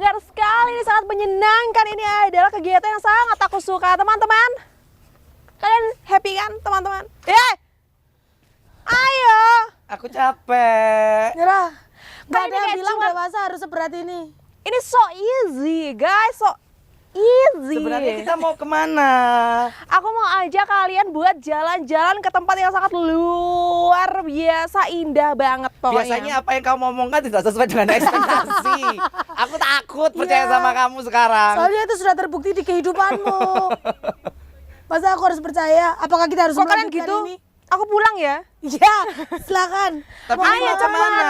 segar sekali, ini sangat menyenangkan. Ini adalah kegiatan yang sangat aku suka, teman-teman. Kalian happy kan, teman-teman? Ayo. Aku capek. Nyerah. Gak Kan ada ini yang kayak bilang cuma- dewasa harus seberat ini. Ini so easy, guys. So easy. Sebenarnya kita mau kemana? Aku mau ajak kalian buat jalan-jalan ke tempat yang sangat luar biasa indah banget pokoknya. Biasanya apa yang kamu omongkan tidak sesuai dengan ekspektasi. Aku takut percaya Iya. sama kamu sekarang. Soalnya itu sudah terbukti di kehidupanmu. Masa aku harus percaya? Apakah kita harus Kok kalian melanjutkan gitu? ini? Aku pulang ya. Iya, silakan. Tapi Ayo, mau cepat. kemana?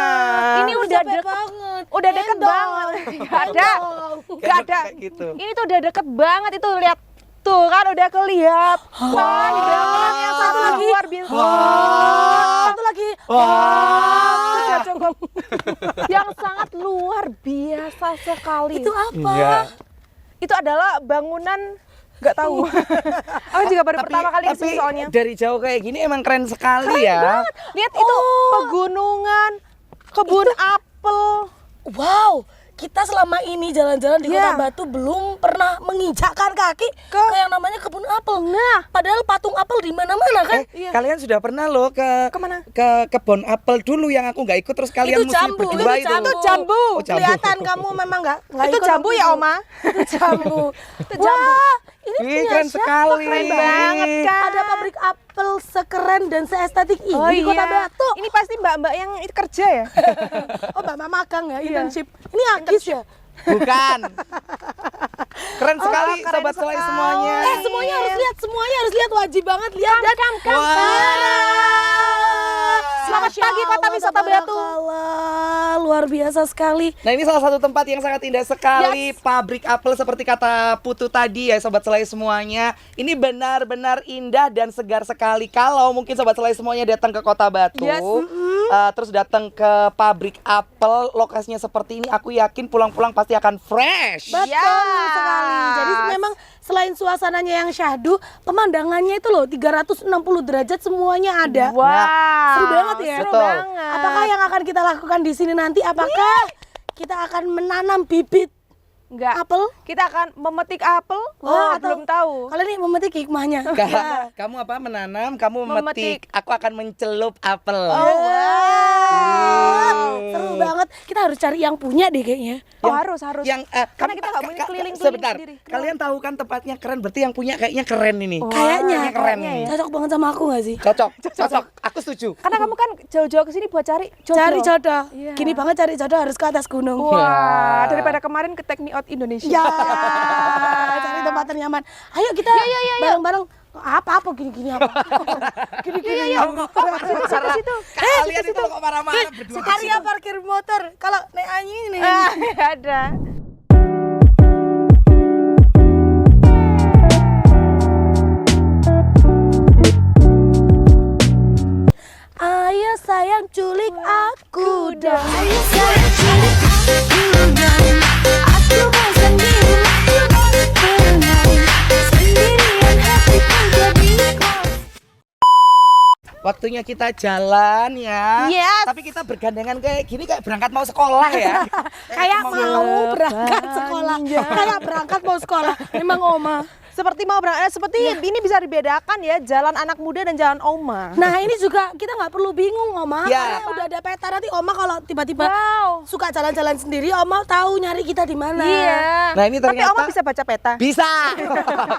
Ini udah capek deket banget. Udah deket Gendong. banget. Gak ada. Gak Gak ada. kayak gitu. Ini tuh udah deket banget itu, lihat. Tuh kan udah kelihatan. Wah, di belakangnya satu lagi luar biasa. Satu lagi. Sudah cukup. Yang sangat luar biasa sekali. Itu apa? Iya. Itu adalah bangunan, nggak tahu. Aku juga baru pertama kali kesini soalnya. Dari jauh kayak gini emang keren sekali ya. Lihat itu pegunungan, kebun apel. Wow, kita selama ini jalan-jalan di Iya. Kota Batu belum pernah menginjakkan kaki ke yang namanya kebun apel. Nah. Padahal patung apel di mana-mana kan? Iya. Kalian sudah pernah loh ke Kemana? ke kebun apel dulu yang aku nggak ikut terus kalian Itu mesti jambu, berdua itu jambu. Itu jambu. Oh, jambu. Kelihatan kamu memang nggak Itu ikut jambu waktu ya, itu. Oma? Itu jambu. Itu jambu. Wah, ini Ih, punya keren siapa? sekali. Keren banget kan? Ada pabrik apel sekeren dan seestetik ini di Kota Batu. Ini pasti mbak-mbak yang itu kerja ya? Oh, Mbak Mama magang ya, Iya. internship. Ini Agis ya? Bukan. Keren sekali keren sobat selai sekali. semuanya. Semuanya harus lihat, wajib banget lihat dan Selamat pagi Kota Wisata Batu. Tabarakallah, luar biasa sekali. Nah ini salah satu tempat yang sangat indah sekali. Pabrik apel seperti kata Putu tadi ya sobat selai semuanya. Ini benar-benar indah dan segar sekali. Kalau mungkin sobat selai semuanya datang ke Kota Batu, Yes. terus datang ke pabrik apel, lokasinya seperti ini, aku yakin pulang-pulang pasti akan fresh. Betul Yes. sekali. Jadi memang selain suasananya yang syahdu, pemandangannya itu loh 360 derajat semuanya ada. Wow. Seru banget ya. Seru Betul. banget. Apakah yang akan kita lakukan di sini nanti? Apakah kita akan menanam bibit Enggak. apel? Kita akan memetik apel? Wah, atau- belum tahu. Kalian ini memetik hikmahnya. Kamu apa menanam, kamu memetik. Memetik. Aku akan mencelup apel. Oh, wow. Seru banget. Kita harus cari yang punya deh kayaknya. Oh, harus. Yang Karena kita nggak punya keliling-keliling sebentar. sendiri. Kalian tahu kan tempatnya keren, berarti yang punya kayaknya keren ini. Oh. Kayaknya Kayaknya keren kayaknya nih. ya. Cocok banget sama aku gak sih? Cocok. Aku setuju. Karena kamu kan jauh-jauh ke sini buat cari jodoh. Cari jodoh. Iya. Gini banget cari jodoh harus ke atas gunung. Wah, daripada kemarin ke Take Me Out Indonesia. Ya, cari tempat ternyaman. Ayo kita bareng-bareng. Apa gini-gini apa? Gini-gini. Situ. Kalian itu kok marah-marah berdua. Area parkir motor. Kalau naik anjing ini. Ada. Ayo sayang culik aku dong. Ayo sayang culik aku dong. Aku mau sendiri berenang. Sendirian hatiku jadi kos. Waktunya kita jalan ya. Yes. Tapi kita bergandengan kayak gini kayak berangkat mau sekolah ya. Kayak mau berangkat sekolah. Kayak berangkat mau sekolah. Memang Oma. Seperti mau berangkat, seperti ini bisa dibedakan ya, jalan anak muda dan jalan oma. Nah ini juga kita nggak perlu bingung Oma. Ya. Karena udah ada peta nanti Oma kalau tiba-tiba Wow. suka jalan-jalan sendiri Oma tahu nyari kita di mana. Iya. Nah, ini Tapi ternyata- oma bisa baca peta. Bisa.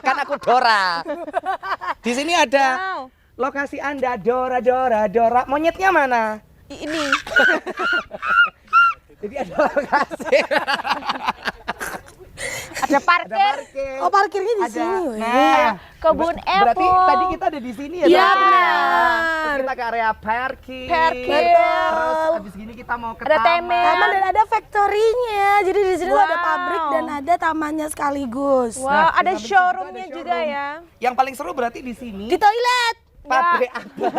Kan aku Dora. Di sini ada Wow. lokasi Anda Dora. Monyetnya mana? Ini. Jadi ada lokasi. Ada parkir. parkir. Oh parkirnya di Ada. sini. weh. Nah, Kebun berarti apple. tadi kita ada di sini ya. Iya, Dora? benar. Terus kita ke area parkir. Parkir. Terus abis gini kita mau ke Ada taman. temen. Taman dan ada factory-nya. Jadi di sini tuh ada Wow. pabrik dan ada tamannya sekaligus. Wow, Nah, ada di samping showroomnya juga juga ada ya. Yang paling seru berarti di sini. Di toilet. Pabrik apel.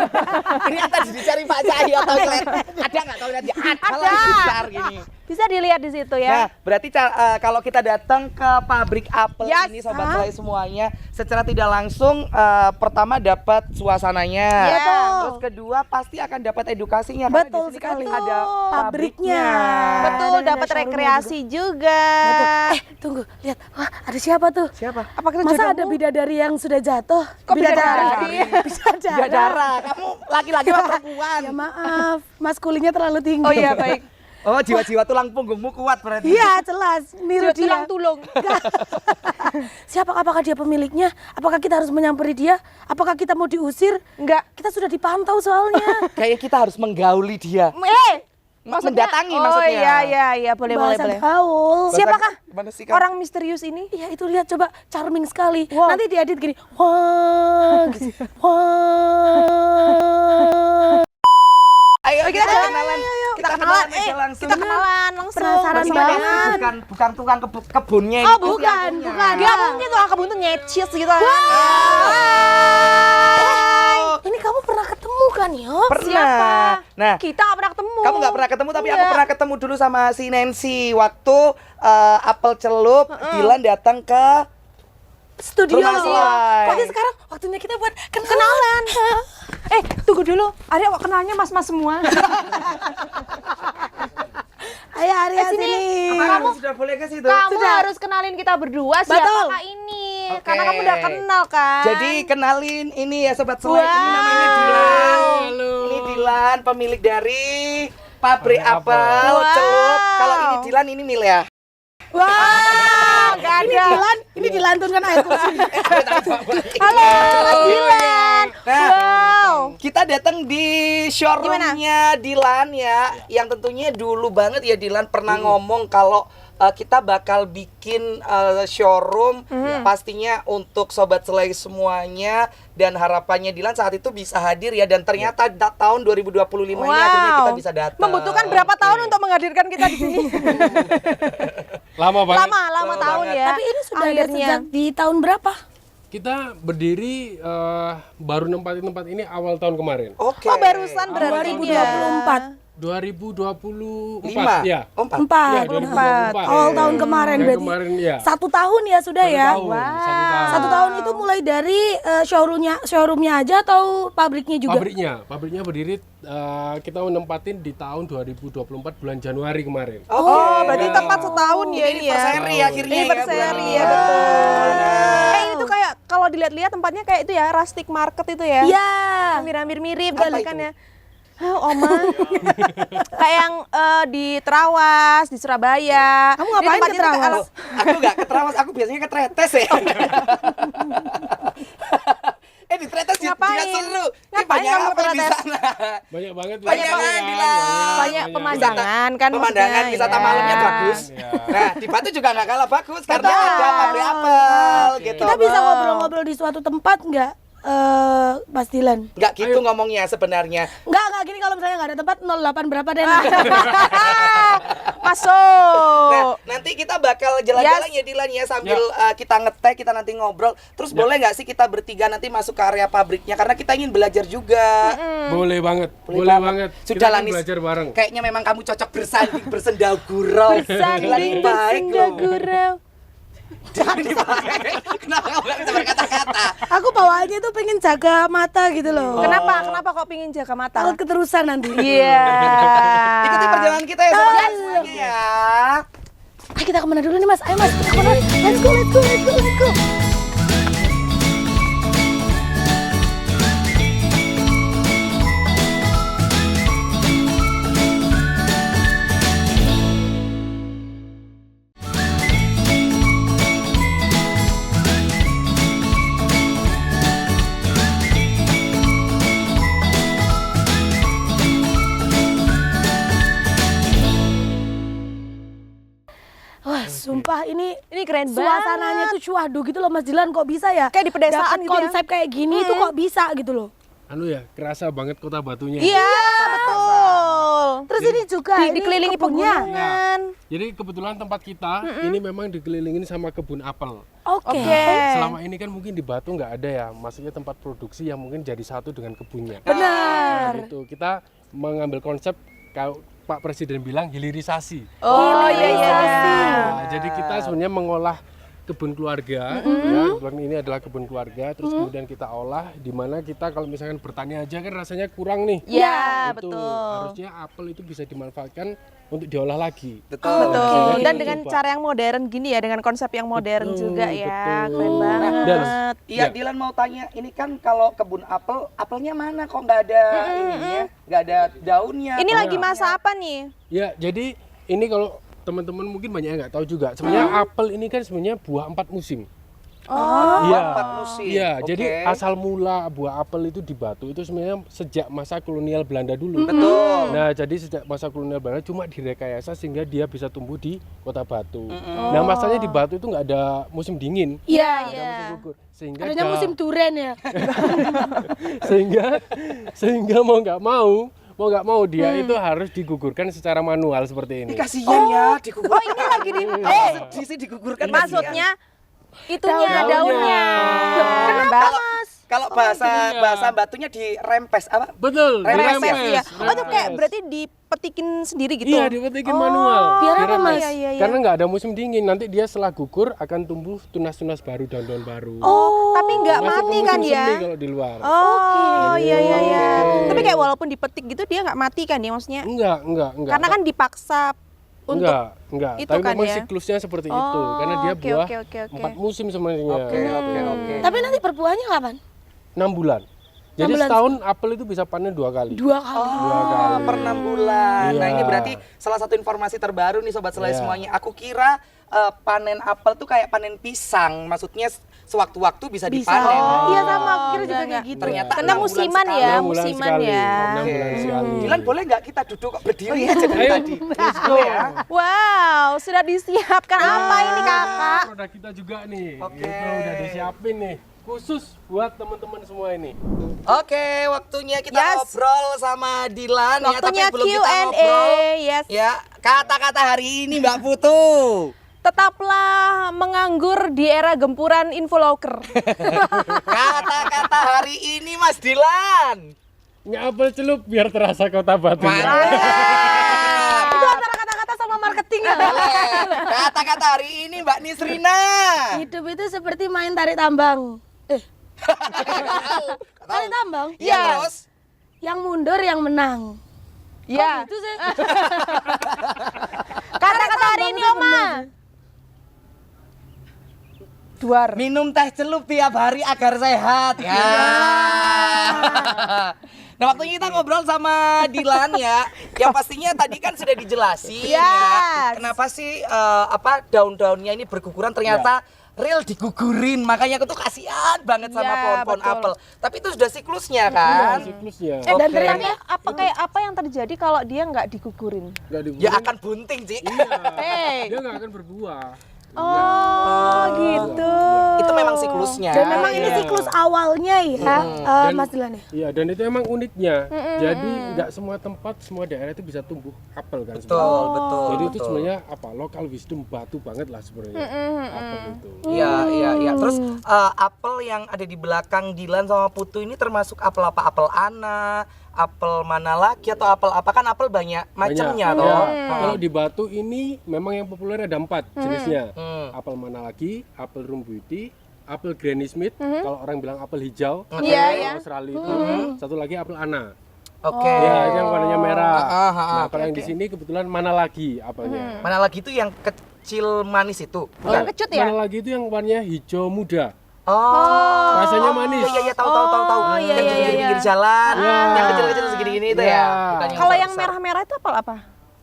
Ini yang tadi dicari Pak Cahyo toilet. Ada nggak toiletnya? Ada lah Ada. besar gini. Bisa dilihat di situ ya. Nah, berarti kalau kita datang ke pabrik apel Yes. ini sobat selai semuanya, secara tidak langsung pertama dapat suasananya. Betul. Terus kedua pasti akan dapat edukasinya karena Betul di sini kan sekali. ada Pabriknya. Betul, Dan ada dapat showroomnya rekreasi juga. Betul. Tunggu, lihat. Wah, ada siapa tuh? Siapa? Apa kita Masa jodohmu? ada bidadari yang sudah jatuh? Kok bidadari? Bidadara. Bidadara, kamu laki-laki apa perempuan? Ya maaf, maskulinnya terlalu tinggi. Oh iya baik. Oh, jiwa-jiwa tulang punggungmu kuat berarti. Iya, jelas. Niru dia. Tulang-tulung. Siapa, apakah dia pemiliknya? Apakah kita harus menyamperi dia? Apakah kita mau diusir? Enggak. Kita sudah dipantau soalnya. Kayak kita harus menggauli dia. Mendatangi oh, maksudnya. iya, boleh, Bahasa boleh. gaul. Siapakah Gimana sih, Kak? orang misterius ini? Iya, itu lihat coba, charming sekali. Wow. Nanti diedit gini. Wah, gitu. Wah. Ayo kita jalan, kenalan. Kita kenalan, aja langsung. kita kenalan langsung. Penasaran Ini banget. bukan tukang kebunnya ini. Oh, pasti bukan, akunya. bukan. Dia mungkin tuh kebun tuh nyecis gitu. Ini kamu pernah ketemu kan, Yo? Pernah. Siapa? Nah, Kita nggak pernah ketemu. kamu nggak pernah ketemu tapi aku Iya. pernah ketemu dulu sama si Nancy waktu apel celup. Dilan datang ke Studio. Rumah Selai. Jadi sekarang waktunya kita buat kenalan. Tunggu dulu. Ada kok kenalnya mas-mas semua. Ayo Arya sini. sini. kamu sudah boleh ke situ. Kamu Sudah. harus kenalin kita berdua Betul. siapakah ini. Oke. Karena kamu udah kenal kan. Jadi kenalin ini ya sobat selai, ini Wow. namanya Dilan. Halo. Ini Dilan pemilik dari pabrik Pabrik apel apel. Wow. celup. Kalau ini Dilan ini Mil ya. Wah, gak Ini ada. Dilan, ini dilantunkan air kursi. Halo, Mas Dilan. Nah, Wow. kita datang di showroomnya Dilan ya, yang tentunya dulu banget ya Dilan pernah ngomong kalau kita bakal bikin showroom pastinya untuk sobat selai semuanya, dan harapannya Dilan saat itu bisa hadir ya, dan ternyata tahun 2025 ini akhirnya kita bisa datang. Membutuhkan berapa tahun untuk menghadirkan kita di sini? Lama banget. Lama tahun ya. Tapi ini sudah ada Akhirnya. sejak di tahun berapa? Kita berdiri baru nempatin tempat ini awal tahun kemarin. Oke. Oh, barusan berarti 2024. 2024 ya. Oh, empat. Empat. Ya, 2024. Awal tahun kemarin Yang berarti. kemarin ya. 1 tahun ya sudah Satu ya. tahun, satu tahun. 1 tahun itu mulai dari showroomnya aja atau pabriknya juga? Pabriknya berdiri kita menempatin di tahun 2024 bulan Januari kemarin. Oh, berarti tepat setahun ya Ini ini ya. per seri akhirnya Ini ya. per seri bulan ya, ini. betul. Itu kayak kalau dilihat-lihat tempatnya kayak itu ya, rustic market itu ya. Iya. Hampir mirip Apa gitu kan itu? ya. Oma. Kayak yang di Terawas, di Surabaya. Kamu ngapain Jadi ke tempatnya tuh kayak Terawas? Aku nggak ke Terawas, aku biasanya ke Tretes ya. Di Tretes juga Ngapain? seru. Ngapain Banyak kamu apa ke di Tretes? sana? Banyak banget. Banyak wisata banget, kan, Dilan. banyak pemandangan kan Pemandangan maksudnya, wisata ya. malamnya bagus. Iya. Nah, di Batu juga nggak kalah bagus karena Betul. ada pabrik apel gitu. Kita bisa ngobrol-ngobrol di suatu tempat nggak, Mas Dilan? Nggak gitu ngomongnya sebenarnya. Nggak gini, kalau misalnya nggak ada tempat 08 berapa deh. Masuk. Nah, nanti kita bakal jalan-jalan ya Dilan ya, sambil kita ngetek, kita nanti ngobrol. Terus boleh nggak sih kita bertiga nanti masuk ke area pabriknya, karena kita ingin belajar juga. Boleh banget. Boleh Boleh banget. banget. Sudah Kita lah, akan Nis. belajar bareng. Kayaknya memang kamu cocok bersanding, bersendau gurau. Dilan baik loh. Gurau. Jangan dipakai. Kenapa kamu nggak bisa berkata-kata? Aku bawaannya tuh pengen jaga mata gitu loh. Kenapa? Kenapa kok pingin jaga mata? Takut keterusan nanti. Iya. Ikuti perjalanan kita ya sobat semuanya ya. Ayo kita kemana dulu nih Mas? Ayo Mas, kita kemana? Let's go, let's go, let's go, let's go. Wah, sumpah ini keren suasananya banget. tuh cuadu gitu loh Mas Dilan, kok bisa ya? Kayak di pedesaan Dapet gitu ya. konsep kayak gini tuh kok bisa gitu loh. Anu ya, kerasa banget kota Batunya. Iya, betul. Terus ini juga ini Dikelilingi kebunnya. pegunungan. Jadi kebetulan tempat kita ini memang dikelilingin sama kebun apel. Oke. Oke. Selama ini kan mungkin di Batu nggak ada ya, maksudnya tempat produksi yang mungkin jadi satu dengan kebunnya. Benar. Nah, itu kita mengambil konsep Pak Presiden bilang hilirisasi. Oh iya iya. Nah, jadi kita sebenarnya mengolah kebun keluarga, ya, kebetulan ini adalah kebun keluarga, terus kemudian kita olah, di mana kita kalau misalkan bertani aja kan rasanya kurang nih. Iya, Itu, betul. harusnya apel itu bisa dimanfaatkan untuk diolah lagi. Betul. Betul. Sehingga Dan kita dengan coba. cara yang modern gini ya, dengan konsep yang modern Betul, juga ya. betul. Keren banget. Dan- Iya, Ya. Dilan mau tanya, ini kan kalau kebun apel, apelnya mana kok nggak ada ininya, nggak ada daunnya? Ini lagi buahnya? masa apa nih? Ya, jadi ini kalau teman-teman mungkin banyak yang nggak tahu juga, sebenarnya apel ini kan sebenarnya buah 4 musim. Iya. 4 musim. Iya, Oke. jadi asal mula buah apel itu di Batu itu sebenarnya sejak masa kolonial Belanda dulu. Betul. Nah, jadi sejak masa kolonial Belanda cuma direkayasa sehingga dia bisa tumbuh di Kota Batu. Nah, masalahnya di Batu itu nggak ada musim dingin. Iya. Ada musim gugur. Sehingga Adanya musim durian ya. sehingga mau nggak mau dia itu harus digugurkan secara manual seperti ini. Ini kasihan ya digugurkan. Oh, ini lagi di Sedih sih digugurkan. maksudnya itunya daunnya. Kenapa, Kalau- Mas? Kalau bahasa Batunya dirempes apa? Betul, Rempes dirempes, ya. Oh, itu kayak rempes. berarti dipetikin sendiri gitu. Iya, dipetikin manual. Biar apa, dirempes. Mas? Iya, iya, iya. Karena nggak ada musim dingin, nanti dia setelah gugur akan tumbuh tunas-tunas baru, daun-daun baru. Oh, tapi nggak Masuk ke mati musim kan semi ya? kalau di luar. Oh, iya iya iya. Oke. Tapi kayak walaupun dipetik gitu dia nggak mati kan ya maksudnya? Enggak. Karena kan dipaksa untuk enggak. itu Tapi kan memang ya? siklusnya seperti Oh, itu, karena dia oke, buah oke, oke, oke. 4 musim sebenarnya. Oke. Tapi nanti berbuahnya kapan? 6 bulan. Jadi 6 bulan. setahun apel itu bisa panen 2 kali. 2 kali. Oh, per 6 bulan. Nah, Iya. ini berarti salah satu informasi terbaru nih Sobat Selai Iya. semuanya. Aku kira panen apel tuh kayak panen pisang. Maksudnya sewaktu-waktu bisa dipanen. Iya sama, aku kira juga enggak, kayak gitu. Ternyata Karena 6 bulan musiman sekali. ya, 6 bulan musiman sekali. ya. 6 bulan sekali. Dilan boleh nggak kita duduk kok berdiri aja dari Ayo, tadi? let's go. Ya. Wow, sudah disiapkan apa ini kakak? Produk kita juga nih. Oke. Itu udah disiapin nih. Khusus buat teman-teman semua ini. Oke, waktunya kita Yes. ngobrol sama Dilan ya, tapi Waktunya sebelum kita Q&A, ngobrol, yes. ya kata-kata hari ini Mbak Putu. Tetaplah menganggur di era gempuran infoloker. Kata-kata hari ini Mas Dilan. Apel celup biar terasa Kota Batu. Mantap. Itu antara kata-kata sama marketing ya. Boleh. Kata-kata hari ini Mbak Nisrina. Hidup itu seperti main tarik tambang. Tarik tambang? Iya terus. Yang mundur yang menang. Ya. Itu sih. Kata-kata hari ini Oma. Duar. Minum teh celup tiap hari agar sehat. Ya. Nah, waktunya kita ngobrol sama Dilan ya. Yang pastinya tadi kan sudah dijelasin ya. Yes. Kenapa sih daun-daunnya ini berguguran ternyata real digugurin. Makanya aku tuh kasihan banget sama Ya, pohon-pohon betul. apel. Tapi itu sudah siklusnya Iya, kan. siklusnya. Dan Oke. ternyata apa yang terjadi kalau dia nggak digugurin? Nggak digugurin. Ya akan bunting, Ci. Hey. Dia nggak akan berbuah. Oh, gitu. Itu memang siklusnya. Dan memang ini Iya. siklus awalnya ya, Dan- Mas Dilan ya. Iya, dan itu emang uniknya. Jadi nggak semua tempat, semua daerah itu bisa tumbuh apel kan. Betul, sebenarnya. betul. Jadi itu betul. sebenarnya apa? Lokal wisdom Batu banget lah sebenarnya. Apel itu. Iya, iya. Terus apel yang ada di belakang Dilan sama Putu ini termasuk apel apa? Apel Ana, apel mana lagi atau apel apa? Kan apel banyak macamnya Banyak. toh. Ya. Kalau di Batu ini memang yang populer ada 4 jenisnya. Apel mana lagi? Apel rumbuiti, apel Granny Smith, kalau orang bilang apel hijau, Iya, apel iya. Australia itu. Satu lagi apel Ana. Oke. Ya, itu yang warnanya merah. Nah, oke, kalau yang di sini kebetulan mana lagi apelnya? Mana lagi itu yang kecil manis itu? Bukan kecut ya? Mana lagi itu yang warnanya hijau muda. Oh. Rasanya manis. Iya, iya, tahu. Oh, iya, Yang iya, di iya. pinggir jalan, Iya. yang kecil-kecil segini-gini itu Iya. ya. Bukan Kalau yang besar-besar. merah-merah itu apel apa?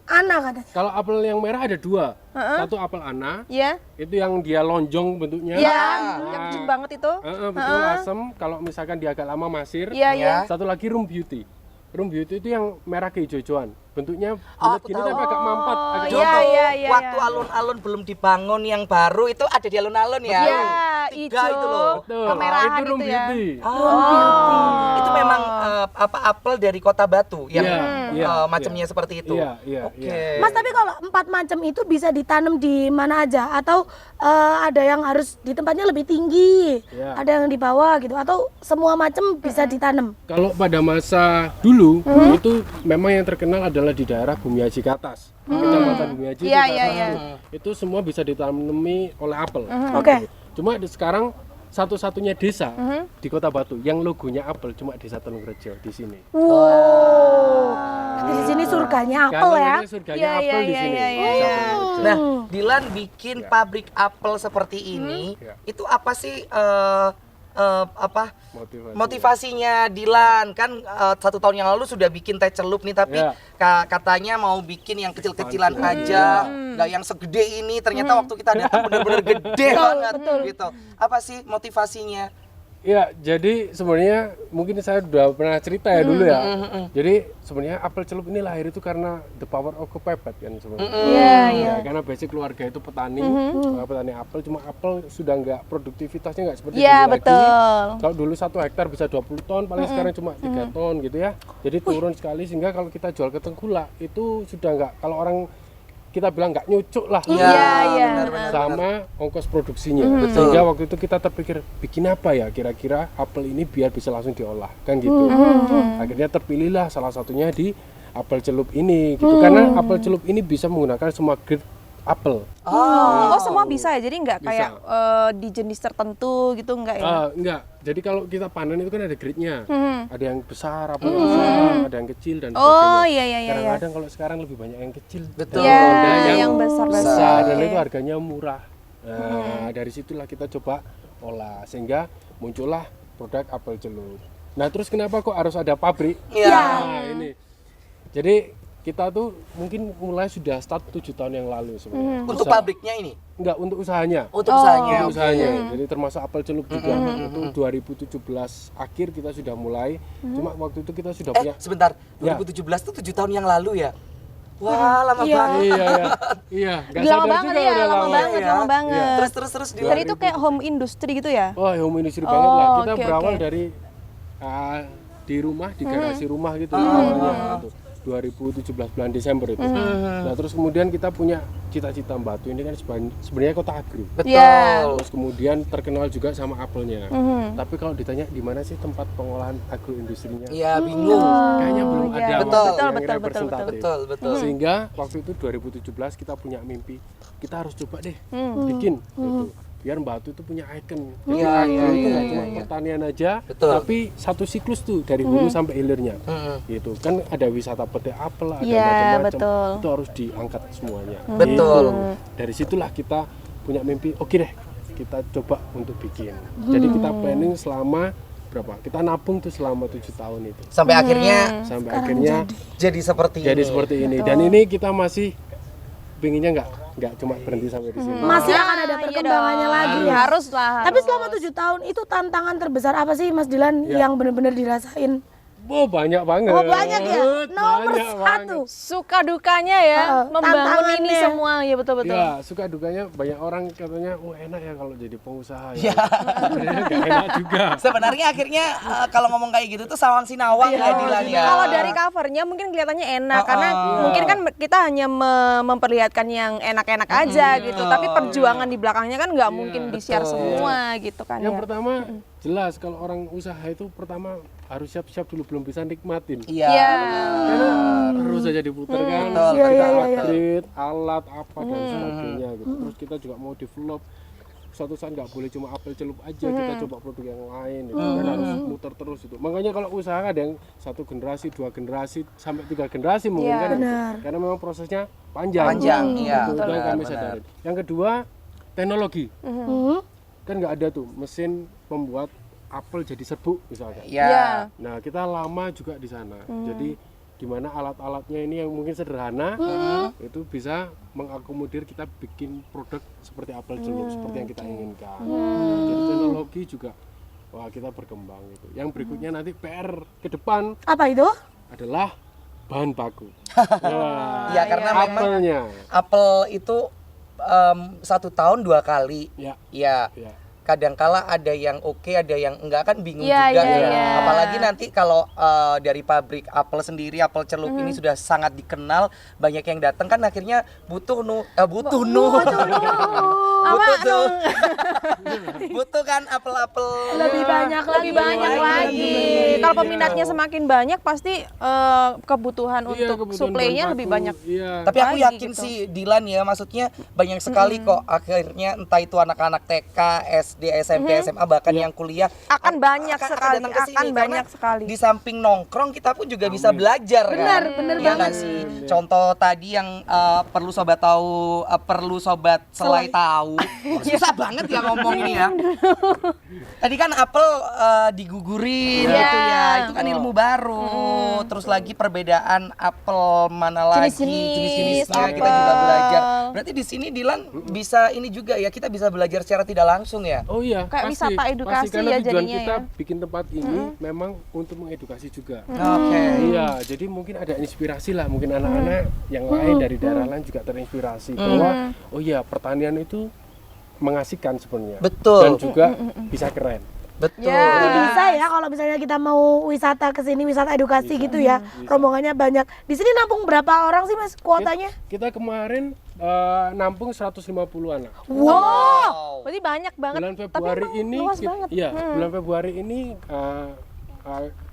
Anak katanya. Kalau apel yang merah ada 2. Satu apel Ana, Iya. itu yang dia lonjong bentuknya. Iya, yang kecut banget itu. Betul asem. Kalau misalkan dia agak lama masir. Iya, iya. Satu lagi room beauty. Room beauty itu yang merah kehijau-hijauan. Bentuknya bulat aku gini tahu. tapi agak mampat, agak Iya, Contoh, iya, iya, waktu iya. alun-alun belum dibangun yang baru itu ada di alun-alun ya. Iya, 3 hijau. itu loh. Betul. Kemerahan itu room itu ya. beauty. Itu memang apel dari Kota Batu yang Iya, iya, macamnya iya. seperti itu. Iya, iya, Oke. iya. Mas, tapi kalau 4 macam itu bisa ditanam di mana aja atau ada yang harus di tempatnya lebih tinggi, Iya. ada yang di bawah gitu atau semua macam bisa ditanam? Kalau pada masa dulu itu memang yang terkenal adalah misalnya di daerah Bumiaji ke atas, kecamatan Bumiaji Iya, itu ke iya, atas, iya. itu semua bisa ditanami oleh apel. Oke. Cuma sekarang satu-satunya desa di Kota Batu yang logonya apel cuma desa Telungrejo di sini. Di sini surganya apel ya. Karena surganya Iya, apel iya, di iya, sini. iya, iya, Desa iya. Telungrejo. Nah, Dilan bikin pabrik apel seperti ini, Ya. itu apa sih apa Motivasi. motivasinya Dilan? Kan 1 tahun yang lalu sudah bikin teh celup nih, tapi Ya. katanya mau bikin yang kecil-kecilan aja, nggak yang segede ini. Ternyata waktu kita datang bener-bener gede banget gitu. Apa sih motivasinya? Ya, jadi sebenarnya mungkin saya udah pernah cerita ya dulu ya. Jadi sebenarnya apel celup ini lahir itu karena the power of kepepet kan sebenarnya. Iya, iya. Ya, karena basic keluarga itu petani, petani apel, cuma apel sudah nggak produktivitasnya nggak seperti Iya, dulu lagi. betul. Kalau dulu 1 hektar bisa 20 ton, paling sekarang cuma 3 ton gitu ya. Jadi turun sekali sehingga kalau kita jual ke tengkulak itu sudah nggak, kalau orang kita bilang nggak nyucuk lah. Iya, iya. benar-benar. Sama ongkos produksinya. Sehingga waktu itu kita terpikir bikin apa ya kira-kira apel ini biar bisa langsung diolah kan gitu. Akhirnya terpilihlah salah satunya di apel celup ini gitu. Karena apel celup ini bisa menggunakan semua grade apel. Oh, semua bisa ya. Jadi nggak Bisa. kayak di jenis tertentu gitu nggak ya? Enggak. Jadi kalau kita panen itu kan ada grade-nya. Ada yang besar, apel besar, ada yang kecil dan Oh, sebagainya. iya, iya, iya. Kadang-kadang kalau sekarang lebih banyak yang kecil. Betul. Iya, Ada yang besar-besar. besar dan Oke. itu harganya murah. Nah, dari situlah kita coba olah sehingga muncullah produk apel celup. Nah, terus kenapa kok harus ada pabrik? Iya. Nah, ini. Jadi kita tuh mungkin mulai sudah start 7 tahun yang lalu sebenarnya. Untuk Usaha- pabriknya ini, Enggak, untuk usahanya. untuk usahanya. Untuk usahanya. Jadi termasuk apel celup juga. Itu 2017 akhir kita sudah mulai. Cuma waktu itu kita sudah punya Sebentar, Ya. 2017 tuh 7 tahun yang lalu ya? Wah, lama banget. iya, iya. Iya, nggak Lama sadar banget juga ya, udah lama banget, ya. lama banget. Terus Dan Dilan. itu kayak home industry gitu ya? Oh, home industry banget lah. Kita oke, berawal oke. dari di rumah, di garasi rumah gitu awalnya gitu. 2017 bulan Desember itu. Nah, terus kemudian kita punya cita-cita Batu ini kan sebenarnya kota agro. Betul. Iya. Terus kemudian terkenal juga sama apelnya. Tapi kalau ditanya di mana sih tempat pengolahan agroindustrinya? Iya, bingung. Kayaknya belum ada Betul. waktu Betul, yang betul, representatif. Betul. Sehingga waktu itu 2017 kita punya mimpi, kita harus coba deh bikin gitu. Biar Batu itu punya ikon. Jadi Iya, agro iya, itu iya, nggak iya, cuma iya. pertanian aja, Betul. tapi satu siklus tuh dari hulu sampai hilirnya. Gitu. Kan ada wisata petik apel, ada Iya, macam-macam. betul. Itu harus diangkat semuanya. Betul. Gitu. Dari situlah kita punya mimpi, oke deh, kita coba untuk bikin. Jadi kita planning selama berapa? Kita nabung tuh selama 7 tahun itu. Sampai akhirnya Sampai akhirnya jadi seperti jadi ini. seperti ini. Dan ini kita masih pinginnya nggak cuma berhenti sampai di sini. Masih akan ada Iya perkembangannya dong. lagi ya. Harus lah. Tapi selama 7 tahun itu tantangan terbesar apa sih Mas Dilan yang benar-benar dirasain? Oh, banyak banget. Oh banyak ya. Nomor Banyak 1. banget. suka dukanya ya, membangun ini tantangannya. semua ya betul-betul. Ya, suka dukanya banyak orang katanya, oh enak ya kalau jadi pengusaha ya. Sebenarnya nggak enak juga. Sebenarnya akhirnya kalau ngomong kayak gitu tuh sawang sinawang ya Dilan ya. Kalau dari covernya mungkin kelihatannya enak karena mungkin kan kita hanya memperlihatkan yang enak-enak aja gitu. Tapi perjuangan di belakangnya kan nggak mungkin di-share semua gitu kan Yang ya. pertama jelas kalau orang usaha itu pertama harus siap-siap dulu, belum bisa nikmatin. Iya. Iya. Karena terus aja diputar kan, Betul, kita iya, iya. upgrade alat apa dan sebagainya gitu. Terus kita juga mau develop suatu saat nggak boleh cuma apel celup aja, kita coba produk yang lain gitu. Kan harus muter terus itu. Makanya kalau usaha ada yang 1 generasi, 2 generasi sampai 3 generasi mungkin Iya. kan gitu. Benar. Karena memang prosesnya panjang. Panjang, iya. Itu yang kami Benar. sadarin. Yang kedua, teknologi. Hmm. Kan nggak ada tuh mesin pembuat apel jadi serbuk misalkan. Iya. Iya. Nah, kita lama juga di sana. Jadi gimana alat-alatnya ini yang mungkin sederhana itu bisa mengakomodir kita bikin produk seperti apel celup seperti yang kita inginkan. Jadi teknologi juga wah kita berkembang itu. Yang berikutnya nanti PR ke depan Apa itu? adalah bahan baku. Wah, Ya karena memang apelnya. apel itu 1 tahun 2 kali. Ya, Ya. ya. Kadangkala ada yang oke, ada yang enggak, kan bingung Iya, juga iya, ya. iya. Apalagi nanti kalau dari pabrik apel sendiri, apel celup ini sudah sangat dikenal, banyak yang datang kan akhirnya butuh Butuh tuh. Butuh kan apel-apel. Lebih banyak Lebih banyak lagi. Kalau peminatnya semakin banyak pasti kebutuhan Iya, untuk kebutuhan suplainya bahan lebih baku. banyak. Iya. Tapi aku Lagi yakin gitu. sih Dilan ya, maksudnya banyak sekali kok akhirnya entah itu anak-anak TK, SD, SMP, SMA bahkan yang kuliah Akan banyak akan sekali, datang ke sini. akan Karena banyak sekali. Di samping nongkrong kita pun juga bisa belajar Benar, kan. benar Iya banget. nggak sih. Contoh tadi yang perlu sobat tahu, perlu sobat selai tahu. Susah banget ya ngomong ini ya. Tadi kan apel digugurin Iya. gitu ya. Itu kan ilmu baru. Terus lagi perbedaan apel mana lagi, jenis-jenisnya kita juga apel. belajar. Berarti di sini Dilan bisa ini juga ya, kita bisa belajar secara tidak langsung ya. Oh iya, Kayak pasti, wisata edukasi pasti, karena ya tujuan jadinya kita ya. bikin tempat ini memang untuk mengedukasi juga. Oke. Iya, jadi mungkin ada inspirasi lah, mungkin anak-anak yang lain dari daerah lain juga terinspirasi bahwa oh iya pertanian itu mengasihkan sebenarnya. Betul. Dan juga bisa keren. Betul. Ya. Jadi bisa ya kalau misalnya kita mau wisata ke sini, wisata edukasi gitu ya. Rombongannya banyak. Di sini nampung berapa orang sih Mas kuotanya? Kita kemarin nampung 150 anak. Wow. Berarti banyak banget. Bulan Tapi Februari emang ini luas banget. iya, bulan Februari ini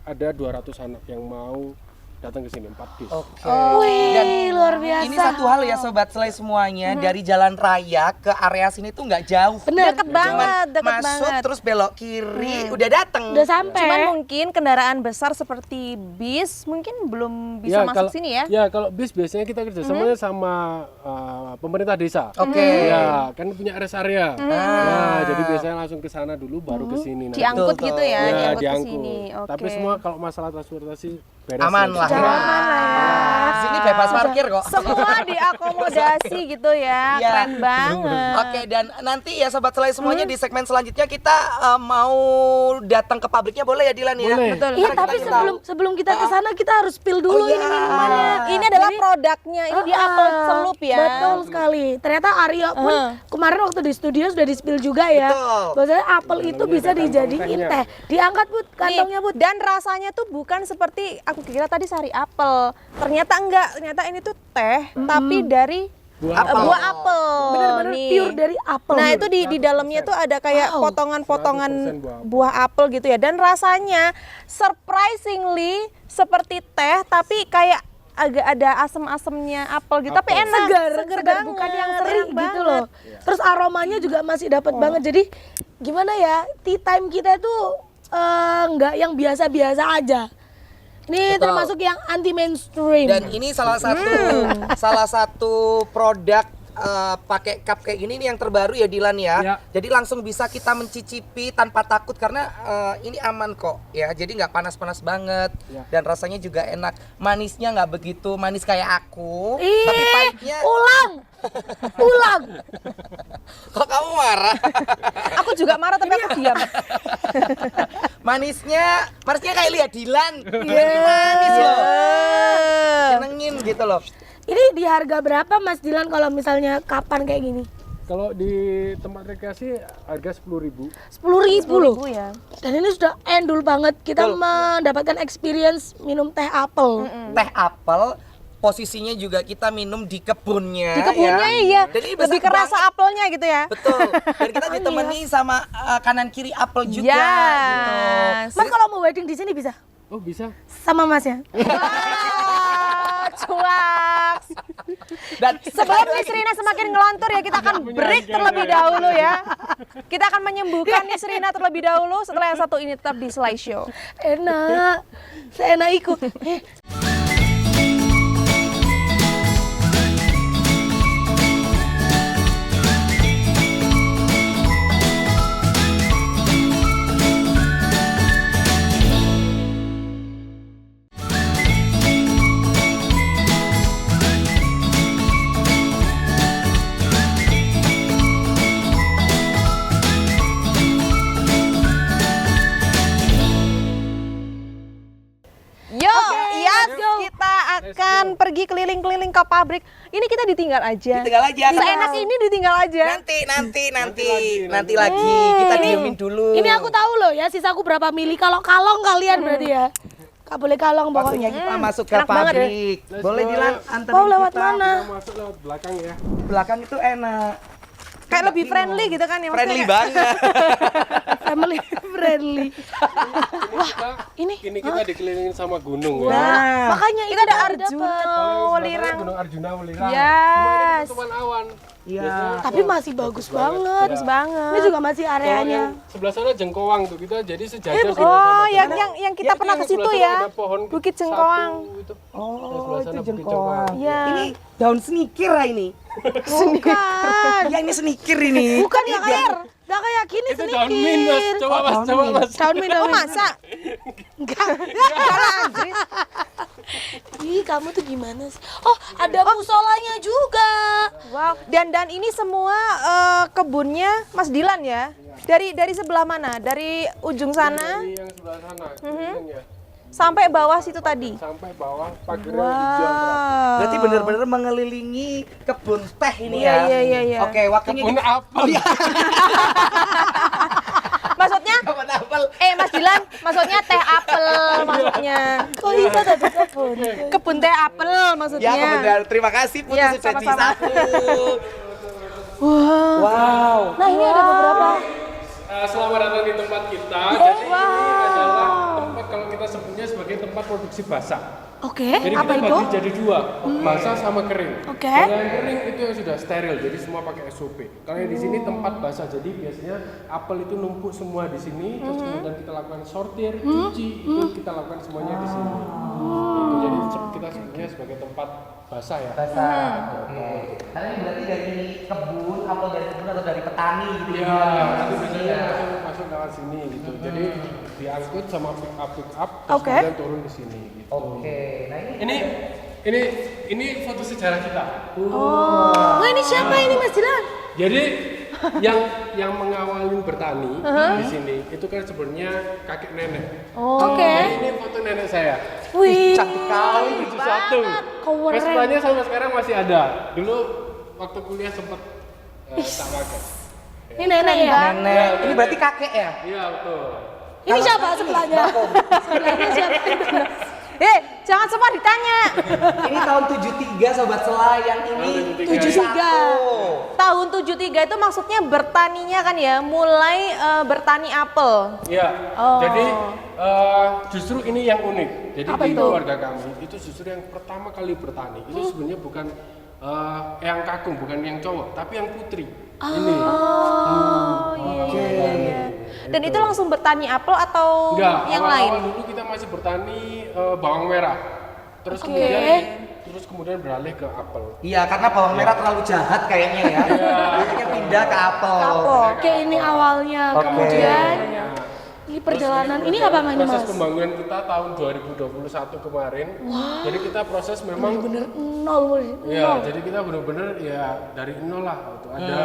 ada 200 anak yang mau datang ke sini 4 bis. Oke. Wih, luar biasa. Ini satu hal ya sobat selai semuanya, dari jalan raya ke area sini tuh nggak jauh. Bener. Deket banget, deket Masuk banget. terus belok kiri, udah dateng. Udah sampai. Cuman mungkin kendaraan besar seperti bis mungkin belum bisa masuk sini ya. Ya, kalau bis biasanya kita kerjasamanya sama pemerintah desa. Oke. Ya, kan punya rest area. Nah, jadi biasanya langsung ke sana dulu baru ke sini nanti. Diangkut Betul, gitu ya, Ya, diangkut ke diangkut. sini. Oke. Tapi semua kalau masalah transportasi beres. Aman lah. Di sini bebas parkir kok. Semua diakomodasi gitu ya. Iya. Keren banget. Oke, dan nanti ya sobat selai semuanya di segmen selanjutnya kita mau datang ke pabriknya, boleh ya Dilan ya? Boleh. Betul. Iya, Ntar tapi kita tahu. sebelum kita ke sana kita harus spill dulu Oh, iya. ini minumannya. Ini adalah produknya. Ini dia apel celup ya. Betul sekali. Ternyata Aryo pun kemarin waktu di studio sudah di-spill juga ya. Betul. Bahwasanya apel itu bisa dijadiin tehnya. teh. Diangkat Bud, kantongnya Nih, Bud. dan rasanya tuh bukan seperti aku kira tadi sari apel. Ternyata enggak, ternyata ini tuh teh tapi dari Buah buah apel. Bener-bener Nih. pure dari apel. Nah, itu di dalamnya tuh ada kayak Wow. potongan-potongan 100% buah apel gitu ya. Dan rasanya surprisingly seperti teh tapi kayak agak ada asem-asemnya apel gitu. Tapi enak, segar banget, bukan yang seri enak gitu banget. loh. Terus aromanya juga masih dapat banget. Jadi gimana ya? Tea time kita itu nggak yang biasa-biasa aja. Ini Betul. termasuk yang anti mainstream. Dan ini salah satu produk pakai cup kayak gini nih yang terbaru ya Dilan ya. Ya. Jadi langsung bisa kita mencicipi tanpa takut karena ini aman kok ya. Jadi nggak panas-panas banget Ya. dan rasanya juga enak. Manisnya nggak begitu manis kayak aku, Ih, tapi pahitnya. ulang. Kok kamu marah? Aku juga marah tapi aku diam. manisnya kayak lihat Dilan. Ini manis loh. Senengin gitu loh. Ini di harga berapa Mas Dilan kalau misalnya kapan kayak gini? Kalau di tempat rekreasi harga 10.000. 10.000 loh. Ibu ya. Dan ini sudah endul banget. Kita Betul. mendapatkan experience minum teh apel. Teh apel posisinya juga kita minum di kebunnya. Di kebunnya ya. iya. Dan ini Lebih besar kerasa banget. apelnya gitu ya. Betul. Dan kita ditemani sama kanan kiri apel juga Yes. gitu. Mas kalau mau wedding di sini bisa? Oh, bisa. Sama Mas ya? Wah, cuak. Dan Sebelum Miss Rina semakin ngelontor ya, kita akan break terlebih dahulu ya. Kita akan menyembuhkan Miss Rina terlebih dahulu setelah yang satu ini tetap di Slide Show. Enak. Seenak ikut. Yo, yes, kita akan pergi keliling-keliling ke pabrik. Ini kita ditinggal aja. Ditinggal aja. Seenak ini ditinggal aja. Nanti lagi kita diemin dulu. Ini aku tahu loh ya, sisaku berapa mili. Kalau kalong kalian berarti ya. Gak boleh kalong Waktunya pokoknya. kita masuk ke Enak banget ya. pabrik. Boleh Dilan anterin Mau lewat kita. mana? Kita masuk lewat belakang ya. Belakang itu enak. Kayak lebih friendly gitu kan ya maksudnya Friendly kayak- banget. Family friendly. Ini kita dikelilingin sama gunung ya. Nah, makanya Kita ada baru Arjuna, dapet. Kalau yang sebelah sana Welirang. Gunung Arjuna Welirang. Yes. Semua ini ketutupan awan. Iya. Tapi masih bagus banget. Bagus banget. Ini juga masih Kalau areanya. yang sebelah sana Jengkoang tuh kita jadi sejajar Oh, sama yang kita Ya, pernah itu ke situ yang sebelah sana ya. ada pohon Bukit satu Jengkoang. itu. Oh, Yang sebelah sana itu Bukit jengkoang. Iya. Ini daun senikir ya ini. Bukan. Ya ini senikir ini. Bukan gak kayak gak kayak gini Itu daun min mas, sedikit. coba mas, coba mas. Daun min, Oh daun min. masa? Enggak. Anjir. Ih, kamu tuh gimana sih? Oh, ada musolanya juga. Wow. Dan ini semua kebunnya Mas Dilan ya? Dari sebelah mana? Dari ujung sana Dari yang sebelah sana, keliling ya. sampai bawah situ tadi. Sampai bawah pagarnya hijau. Wow. Berarti benar-benar mengelilingi kebun teh ini Iya, ya. iya. Oke, waktunya Kebun apel. Maksudnya kebun apel. Mas Dilan, maksudnya teh apel maksudnya. Kok bisa tadi kebun? Kebun teh apel maksudnya. Ya, kemudian terima kasih Putri Ya, sudah sama-sama. satu. Wow. Nah, ini ada beberapa. Selamat datang di tempat kita. Jadi ini adalah tempat kalau kita sebutnya sebagai tempat produksi basah. Oke, Jadi apa kita itu? bagi jadi dua, basah sama kering. Oke. Kalau yang kering itu yang sudah steril, jadi semua pakai SOP. Kalau yang di sini tempat basah, jadi biasanya apel itu numpuk semua di sini, terus kemudian kita lakukan sortir, cuci, itu kita lakukan semuanya di sini. Itu jadi kita sebutnya sebagai tempat basah ya. Basah. Karena ini berarti dari kebun, apel dari kebun atau dari petani gitu Iya, ya. nanti biasanya masuk lewat sini gitu. Jadi diangkut sama pick up, terus Oke. kemudian turun di sini. Gitu. Oke. Nah, ini Ini foto sejarah kita. Oh, ini siapa ini Mas Dilan? Jadi yang mengawali bertani di sini itu kan sebenarnya kakek nenek. Oke. Nah, ini foto nenek saya. Wih, cantik kali. 71. keren. Vespanya sampai sekarang masih ada. Dulu waktu kuliah sempat tak pakai. Ini nenek ya? nenek. Ini berarti kakek ya? Iya betul. Ini siapa sebelahnya? Sebelahnya siapa? Jangan semua ditanya. Ini tahun 73 sobat selayang ini 73. Tahun 73 itu maksudnya bertaninya kan ya, mulai bertani apel. Iya. Oh. Jadi justru ini yang unik. Jadi Apa di itu? keluarga kami itu justru yang pertama kali bertani. Itu sebenarnya bukan yang kakung, bukan yang cowok, tapi yang putri. Ini. Oh, iya. Dan itu langsung bertani apel atau Enggak, yang awal-awal lain? dulu kita masih bertani bawang merah. Terus kemudian beralih ke apel. Iya, karena bawang merah terlalu jahat kayaknya ya. Makanya pindah ke apel. Oke, ini awalnya. Oke. Kemudian ini perjalanan. Ini apa ini Proses Mas? pembangunan kita tahun 2021 kemarin. Jadi kita proses memang Bener nol. ya, jadi kita benar-benar ya dari nol lah. Gitu. Ada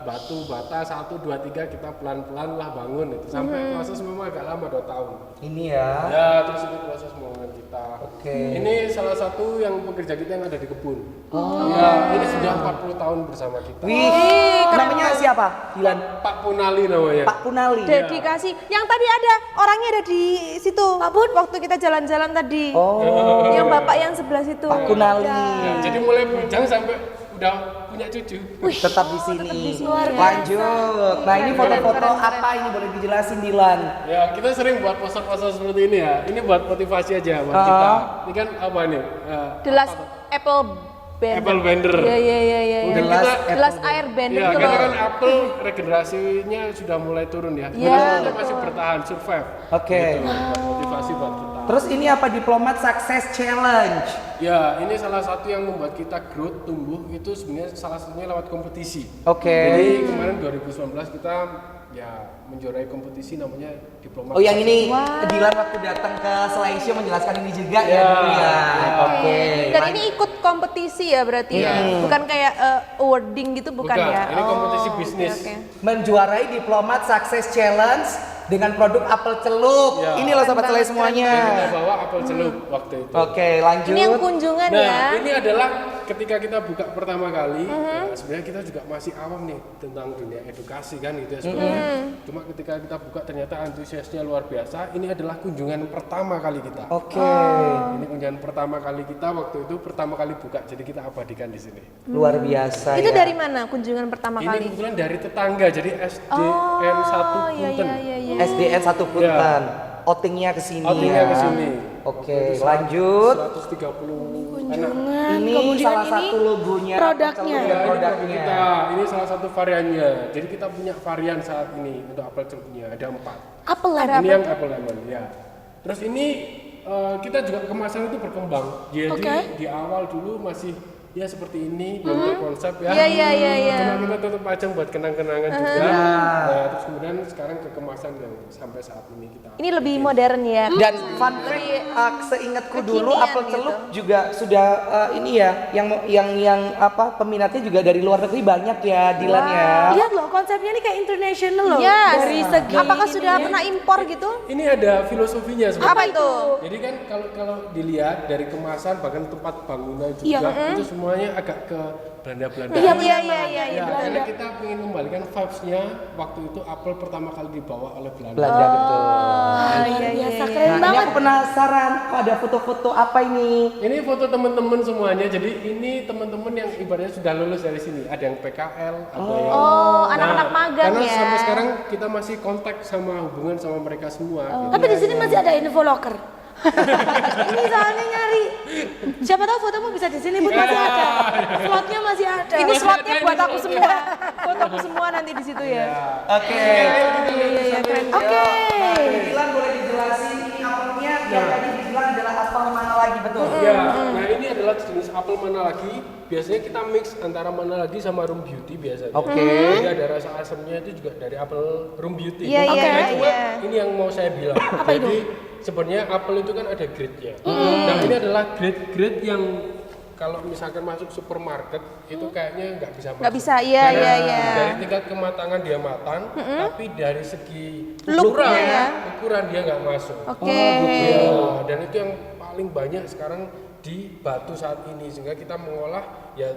batu bata 1 2 3 kita pelan-pelan lah bangun itu sampai proses memang agak lama 2 tahun. Ini ya. Ya, terus ini proses pembangunan kita. Oke. Ini salah satu yang pekerja kita yang ada di kebun. Ya, ini sudah 40 tahun bersama kita. Wih, namanya siapa? Dilan. Pak Punali namanya. Pak Punali. Dedikasi. Yang tadi ada orangnya ada di situ. Pak Bun, waktu kita jalan-jalan tadi. Oh, Yang bapak yang sebelah situ. Pak Punali. Ya, jadi mulai bujang sampai udah punya cucu. Tetap di sini. Luar biasa. Lanjut. Nah, ini foto-foto apa ini boleh dijelasin Dilan? Ya, kita sering buat poster-poster seperti ini ya. Ini buat motivasi aja buat kita. Ini kan apa nih? The Last Apple Bender. Apple Bender. Iya. The Last The Last Air Bender Ya, itu karena loh. kan Apple regenerasinya sudah mulai turun ya. Iya, Kita masih bertahan, survive. Oke. Gitu, buat motivasi buat kita. Terus ini apa Diplomat Success Challenge? Ya, ini salah satu yang membuat kita growth, tumbuh itu sebenarnya salah satunya lewat kompetisi. Oke. Jadi kemarin 2019 kita ya menjuarai kompetisi namanya Diplomat. Oh, yang ini Dilan waktu datang ke Selaisio menjelaskan ini juga ya Ya, dulu ya. Oke. Dan ini ikut kompetisi ya berarti ya? Bukan kayak awarding gitu bukan, ya? Ini kompetisi Oh, bisnis. oke. Menjuarai Diplomat Success Challenge dengan produk apel celup. Ya. Ini loh sobat Selai semuanya. Yang kita bawa apel celup waktu itu. Oke, lanjut. Ini yang kunjungan Nah, ya? ini adalah ketika kita buka pertama kali, ya, sebenarnya kita juga masih awam nih tentang dunia edukasi kan gitu ya sebenarnya. Cuma ketika kita buka ternyata antusiasnya luar biasa. Ini adalah kunjungan pertama kali kita. Oke. Ini kunjungan pertama kali kita waktu itu pertama kali buka, jadi kita abadikan di sini. Luar biasa Itu ya. dari mana kunjungan pertama Ini kali? kebetulan dari tetangga, jadi SDN 1 iya, Punten. iya, iya. SDN 1 Punten. Outingnya ke sini. Outingnya ya. ke sini. Oke, lanjut. 130 anak. Ini Kemudian salah ini satu logonya. produknya. Apel Celup Ya, ini produknya. produk kita. Ini salah satu variannya. Jadi kita punya varian saat ini untuk apel celupnya ada 4. Apel Ini yang apple lemon ya. Terus ini kita juga kemasan itu berkembang. Jadi Oke. di awal dulu masih ya seperti ini belum berkonsep ya. Iya, iya, iya, iya. Cuma kita tutup pajang buat kenang-kenangan juga. Nah, terus kemudian sekarang ke kemasan yang sampai saat ini kita. Ini lebih modern ya. Dan fun fact, seingatku dulu kekinian apel gitu. celup juga sudah ini ya, yang apa peminatnya juga dari luar negeri banyak ya, Dilan ya. Lihat loh, konsepnya ini kayak international loh. Yes. Dari segi Apakah sudah pernah impor gitu? Ini ada filosofinya sebenarnya. Apa itu? Jadi kan kalau dilihat dari kemasan bahkan tempat bangunan juga Iya. itu semuanya agak ke Belanda-Belanda. Iya, iya, iya, iya. Ya, karena kita ingin kembalikan vibes-nya waktu itu apel pertama kali dibawa oleh Belanda. Belanda betul. luar biasa keren Nah, ini banget. aku penasaran, kok ada foto-foto apa ini? Ini foto teman-teman semuanya. Jadi ini teman-teman yang ibaratnya sudah lulus dari sini. Ada yang PKL, ada yang Oh, anak-anak magang karena ya. sampai sekarang kita masih kontak sama hubungan sama mereka semua. gitu. Tapi di sini masih ada info locker. Ini soalnya nyari. Siapa tahu fotomu bisa di sini, Bud, masih ada. Slotnya masih ada. Ini slotnya buat aku semua. Fotoku semua nanti di situ ya. Oke. Iya, keren. Oke. Dilan boleh dijelasin ini apelnya yang tadi dibilang adalah apel mana lagi betul? Ya, nah ini adalah jenis apel mana lagi. Biasanya kita mix antara mana lagi sama room beauty biasanya. Oke. Jadi ada rasa asamnya itu juga dari apel room beauty. Iya, iya, Nah, cuma iya. ini yang mau saya bilang. Apa itu? Jadi sebenarnya apel itu kan ada grade-nya. Nah ini adalah grade-grade yang kalau misalkan masuk supermarket itu kayaknya nggak bisa masuk. Nggak bisa, iya, Karena iya, iya. Dari tingkat kematangan dia matang, tapi dari segi Look-nya ya. ukuran dia nggak masuk. Oke. Ya, dan itu yang paling banyak sekarang di Batu saat ini sehingga kita mengolah ya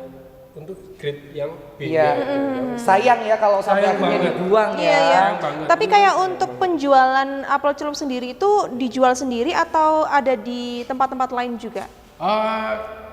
untuk grade yang B. Iya. Sayang ya kalau sampai Sayang akhirnya banget. dibuang Iya, ya. iya. banget. Tapi kayak untuk penjualan apel celup sendiri itu dijual sendiri atau ada di tempat-tempat lain juga?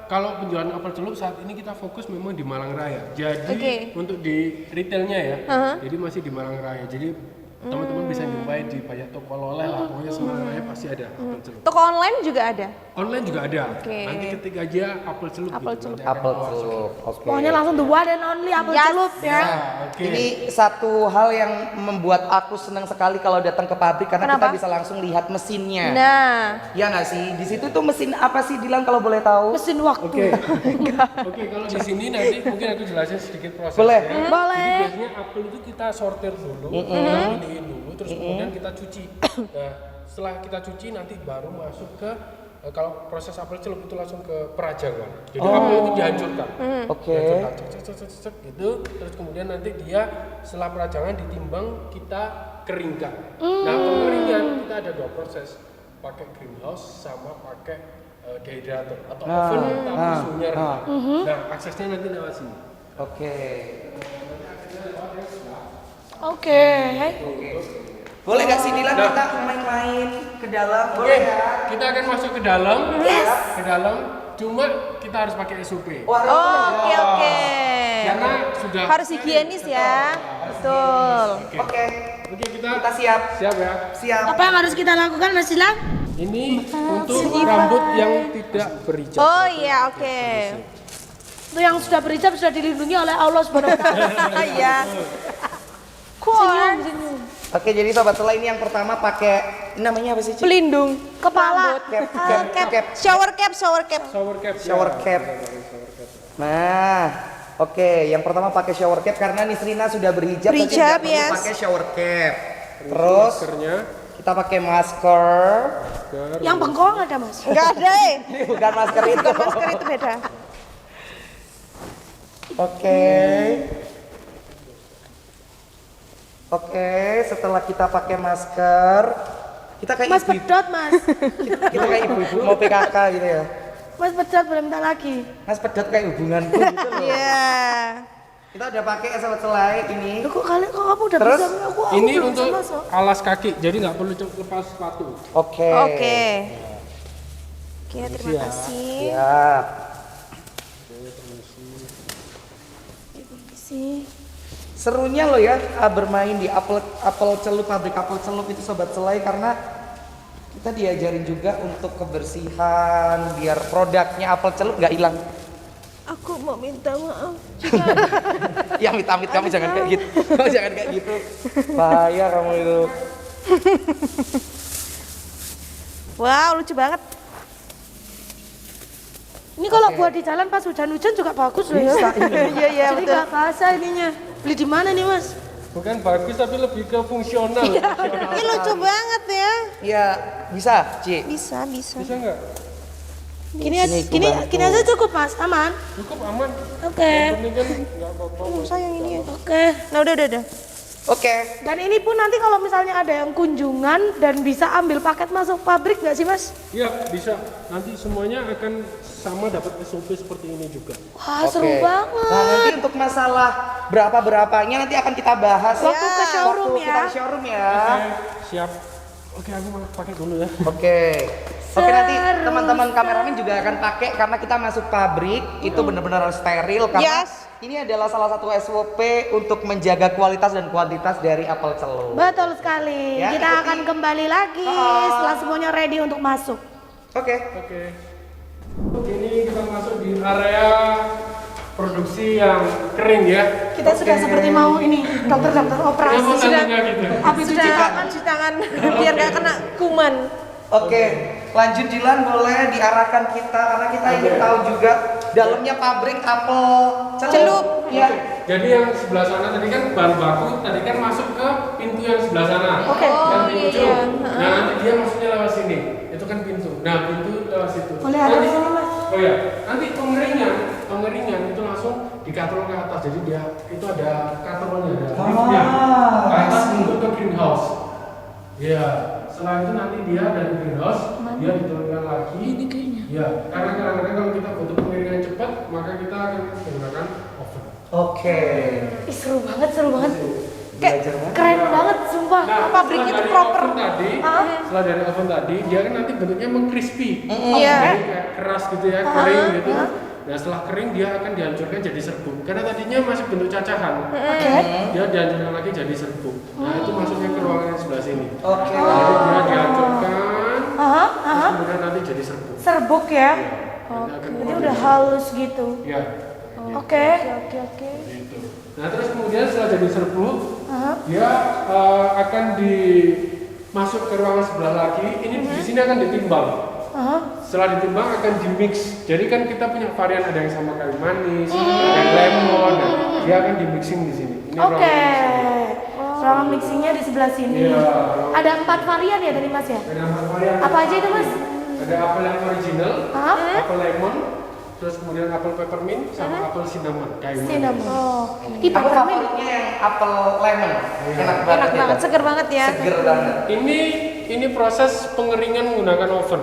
Kalau penjualan apel celup saat ini kita fokus memang di Malang Raya. Jadi Oke. untuk di retailnya ya, jadi masih di Malang Raya. Jadi teman-teman bisa jumpai di banyak toko oleh lah. Pokoknya Malang Raya pasti ada apel celup. Toko online juga ada? Online juga ada. Oke. Nanti ketik aja apel celup. Apel gitu, celup. nanti akan Apel keluar. celup. Oke. Pokoknya langsung the one and only apel Yes. celup ya. Oke. Ini satu hal yang membuat aku senang sekali kalau datang ke pabrik karena Kenapa? kita bisa langsung lihat mesinnya. Nah, Ya nggak sih? Di situ tuh mesin apa sih Dilan kalau boleh tahu? Mesin waktu. Oke. Oke, kalau di sini nanti mungkin aku jelasin sedikit prosesnya. Boleh. Boleh. Jadi biasanya apel itu kita sortir dulu, kita pilihin dulu, terus kemudian kita cuci. Nah, setelah kita cuci nanti baru masuk ke kalau proses apel celup itu langsung ke perajangan. Jadi apel itu dihancurkan. Oke. Dihancurkan, cek, cek, cek, cek, cek, gitu. Terus kemudian nanti dia setelah perajangan ditimbang kita keringkan. Nah, pengeringan kita ada 2 proses. Pakai greenhouse sama pakai dehydrator atau oven tapi suhunya rendah. Nah, aksesnya nanti lewat sini. Oke. Oke. Boleh nggak sih Dilan kita main-main ke dalam? Oke, Boleh ya? kita akan masuk ke dalam. Ke dalam. Cuma kita harus pakai SOP. Wah, oke, oke. Karena sudah Harus higienis ya. Betul. Oke, kita kita siap. siap ya. Siap. Apa yang harus kita lakukan, Mas Dilan? Ini untuk rambut yang tidak berhijab. Oh iya, oke. Itu yang sudah berhijab sudah dilindungi oleh Allah Subhanahu wa taala. Iya. Senyum, senyum. Oke, jadi sobat Sela ini yang pertama pakai ini namanya apa sih? Ci? Pelindung Kepala. Cap, cap. Shower cap, shower cap. Shower cap. Shower cap. Nah, oke, yang pertama pakai shower cap karena Nisrina sudah berhijab, jadi Berhijab, nggak perlu yes. pakai shower cap. Terus Maskernya. kita pakai masker. Yang bengkong ada, Mas. Enggak ada, Ini bukan masker itu. bukan masker itu beda. Oke. Oke, setelah kita pakai masker, kita kayak Mas ibu-ibu. pedot, Mas. Kita kayak ibu-ibu mau PKK gitu ya. Mas Pedot boleh minta lagi. Mas Pedot kayak hubunganku gitu loh. Iya. Kita udah pakai sobat selai ini. Loh, kok kamu udah Terus? bisa? Aku Ini belum untuk bisa masuk. alas kaki, jadi nggak perlu lepas sepatu. Oke. Oke. Oke, terima kasih. Siap. Sih. Serunya loh ya bermain di apel celup, pabrik apel celup itu sobat selai, karena kita diajarin juga untuk kebersihan biar produknya apel celup nggak hilang. Aku mau minta maaf. Yang amit-amit kamu jangan kayak gitu. Kamu jangan kayak gitu. Bahaya kamu itu. Wow, lucu banget. Ini kalau buat di jalan pas hujan-hujan juga bagus loh ya. Iya, iya, Jadi betul. nggak basah ininya. Beli di mana nih Mas? Bukan bagus tapi lebih ke fungsional. Ini lucu banget ya. Ya bisa, Ci. Bisa, bisa. Bisa nggak? Gini aja cukup Mas, aman. Cukup aman. Oke. Ini kan nggak apa-apa. Sayang ini ya. Oke. Nah, udah. Oke. Dan ini pun nanti kalau misalnya ada yang kunjungan dan bisa ambil paket masuk pabrik nggak sih Mas? Iya bisa. Nanti semuanya akan sama dapat SOP seperti ini juga. Wah seru banget. Nah nanti untuk masalah berapanya nanti akan kita bahas Waktu ke showroom waktu kita ya. ke showroom ya. Oke, siap. Oke, aku mau pakai dulu ya. Oke. Oke, nanti teman-teman kameramen juga akan pakai karena kita masuk pabrik itu benar-benar harus steril karena Yes. ini adalah salah satu SOP untuk menjaga kualitas dan kuantitas dari apel celup. Betul sekali. Ya, Kita ikuti. akan kembali lagi setelah semuanya ready untuk masuk. Oke. Oke. Ini kita masuk di area produksi yang kering ya. Kita sudah seperti mau ini dokter-dokter operasi. Yang mau tandanya gitu. Habis Sudah cuci tangan biar nggak kena kuman. Oke, lanjut Dilan, boleh diarahkan kita karena kita ingin tahu juga dalamnya pabrik apel celup. Iya. Jadi yang sebelah sana tadi kan bahan baku tadi kan masuk ke pintu yang sebelah sana. Oke. Yang di iya, ujung. iya. Nah, nanti dia masuknya lewat sini. Itu kan pintu. Nah, pintu lewat situ. Boleh ada di sini, Mas? Oh ya, nanti pengeringan itu langsung dikatrol ke atas. Jadi dia itu ada katrolnya, ada liftnya. Ke atas untuk ke greenhouse. Ya, setelah itu nanti dia dari greenhouse dia diturunkan lagi. Ini kayaknya. Ya, karena kadang-kadang kalau kita butuh pengeringan cepat, maka kita akan menggunakan oven. Oke. Ih, seru banget. Belajar banget. Keren banget, sumpah. pabriknya setelah tuh dari proper. oven tadi, setelah dari oven tadi, dia kan nanti bentuknya mengkrispy. Iya. Jadi kayak keras gitu ya, kering gitu. Nah setelah kering dia akan dihancurkan jadi serbuk. Karena tadinya masih bentuk cacahan. Oke. Dia dihancurkan lagi jadi serbuk. Nah itu masuknya ke ruangan yang sebelah sini. Oke. Jadi dia dihancurkan, Aha. terus kemudian nanti jadi serbuk. Serbuk ya. Nanti akan Ini udah halus gitu. Ya, Oke. gitu. Nah terus kemudian setelah jadi serbuk, dia akan masuk ke ruangan sebelah lagi. Ini di sini akan ditimbang. Setelah ditimbang akan dimix. Jadi kan kita punya varian ada yang sama kayu manis, ada yang lemon. Nah, dia akan dimixing di sini. Ini Oke. ruangan Ruangan mixingnya di sebelah sini. Iya. Ada 4 varian ya dari Mas ya? mixing. Ada 4 varian. Apa aja itu Mas? Ada apel yang original, Hah? apel lemon, terus kemudian apel peppermint, sama apel cinnamon kayu manis. Cinnamon. Oh. Di Aku peppermint. favoritnya yang apel lemon. Enak banget. Enak banget, seger banget ya. Seger banget. Ini proses pengeringan menggunakan oven.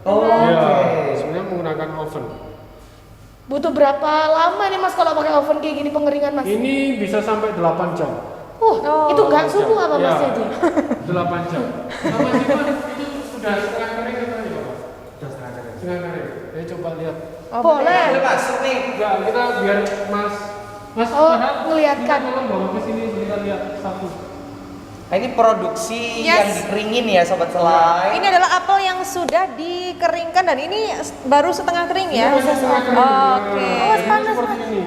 Oh, Ya, oke. sebenarnya menggunakan oven. Butuh berapa lama nih Mas kalau pakai oven kayak gini pengeringan Mas? Ini bisa sampai 8 jam. Itu nggak subuh apa Mas Ya, jadi? 8 jam. Sama sih Mas, itu sudah setengah kering atau ya Pak? Sudah setengah kering. Setengah kering. Saya coba lihat. Boleh. Udah masuk nih. Enggak, kita biar Mas Oh, Farhan, ngeliatkan. minta tolong bawa ke sini kita lihat satu. Nah, ini produksi Yes. yang dikeringin ya sobat selai. Ini adalah apel yang sudah dikeringkan dan ini baru setengah kering ya. Ini setengah kering. Oke. Jadinya seperti ini.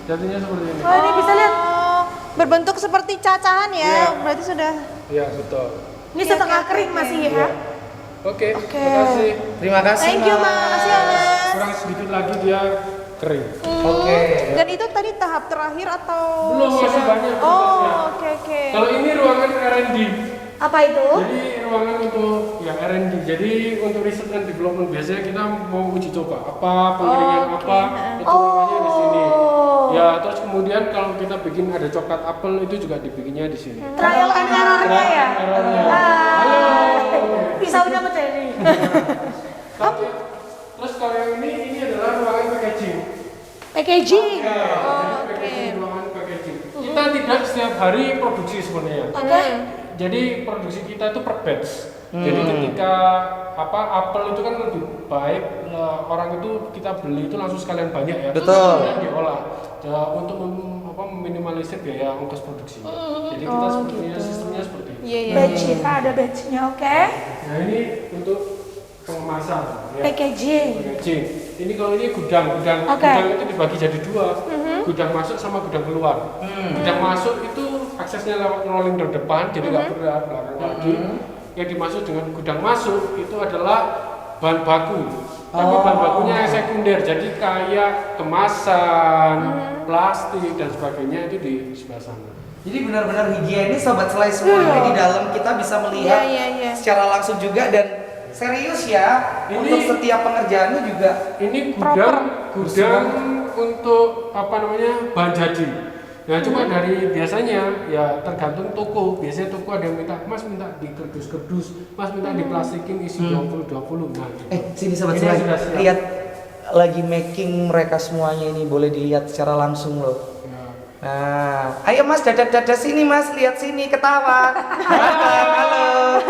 Jadinya seperti ini. Oh ini bisa lihat. Oh, berbentuk seperti cacahan ya. Iya. Berarti sudah. Iya, betul. Ini setengah kering masih ya. Oke, terima kasih. Terima kasih. Thank you, Mas. Makasih ya, Mas. Kurang sedikit lagi dia kering. Oke. Dan itu tadi tahap terakhir atau Belum, masih sudah? banyak prosesnya. Oh, oke. Kalau ini ruangan R&D. Apa itu? Jadi ruangan untuk ya R&D. Jadi untuk research and development biasanya kita mau uji coba apa pengeringan apa itu ruangannya di sini. Ya terus kemudian kalau kita bikin ada coklat apel itu juga dibikinnya di sini. Trial and errornya ya. Errornya. Pisaunya pecah ini. Terus kalau yang ini adalah ruangan packaging. Packaging. Jadi packaging, ruangan packaging. Kita tidak setiap hari produksi sebenarnya. Oke. Jadi produksi kita itu per batch. Jadi ketika apel itu kan lebih baik orang itu kita beli itu langsung sekalian banyak ya. Betul. Kemudian diolah untuk meminimalisir biaya ongkos produksi. Jadi kita sepertinya sistemnya seperti itu. Iya, iya. Batch ya, ada batchnya, oke. Nah ini untuk pengemasan. Ya. Packaging. Packaging. Ini kalau ini gudang Oke. gudang itu dibagi jadi dua, gudang masuk sama gudang keluar. Gudang masuk itu aksesnya lewat rolling door depan, jadi nggak perlu lewat belakang lagi. Yang dimaksud dengan gudang masuk itu adalah bahan baku, tapi bahan bakunya yang sekunder, jadi kayak kemasan, plastik dan sebagainya itu di sebelah sana. Jadi benar-benar higienis sobat selai semua di dalam kita bisa melihat Iya, iya. secara langsung juga dan serius ya untuk setiap pengerjaannya juga. Ini gudang untuk bahan jadi. Nah cuma dari biasanya ya tergantung toko. Biasanya toko ada yang minta di kerdus-kerdus, Mas minta diplastikin isi 20. Nah, gitu. Sini sobat Ini selai, sudah siap. lihat lagi making mereka semuanya ini, boleh dilihat secara langsung loh. Ya. Nah, ayo Mas, dada sini Mas, lihat sini, ketawa. Halo,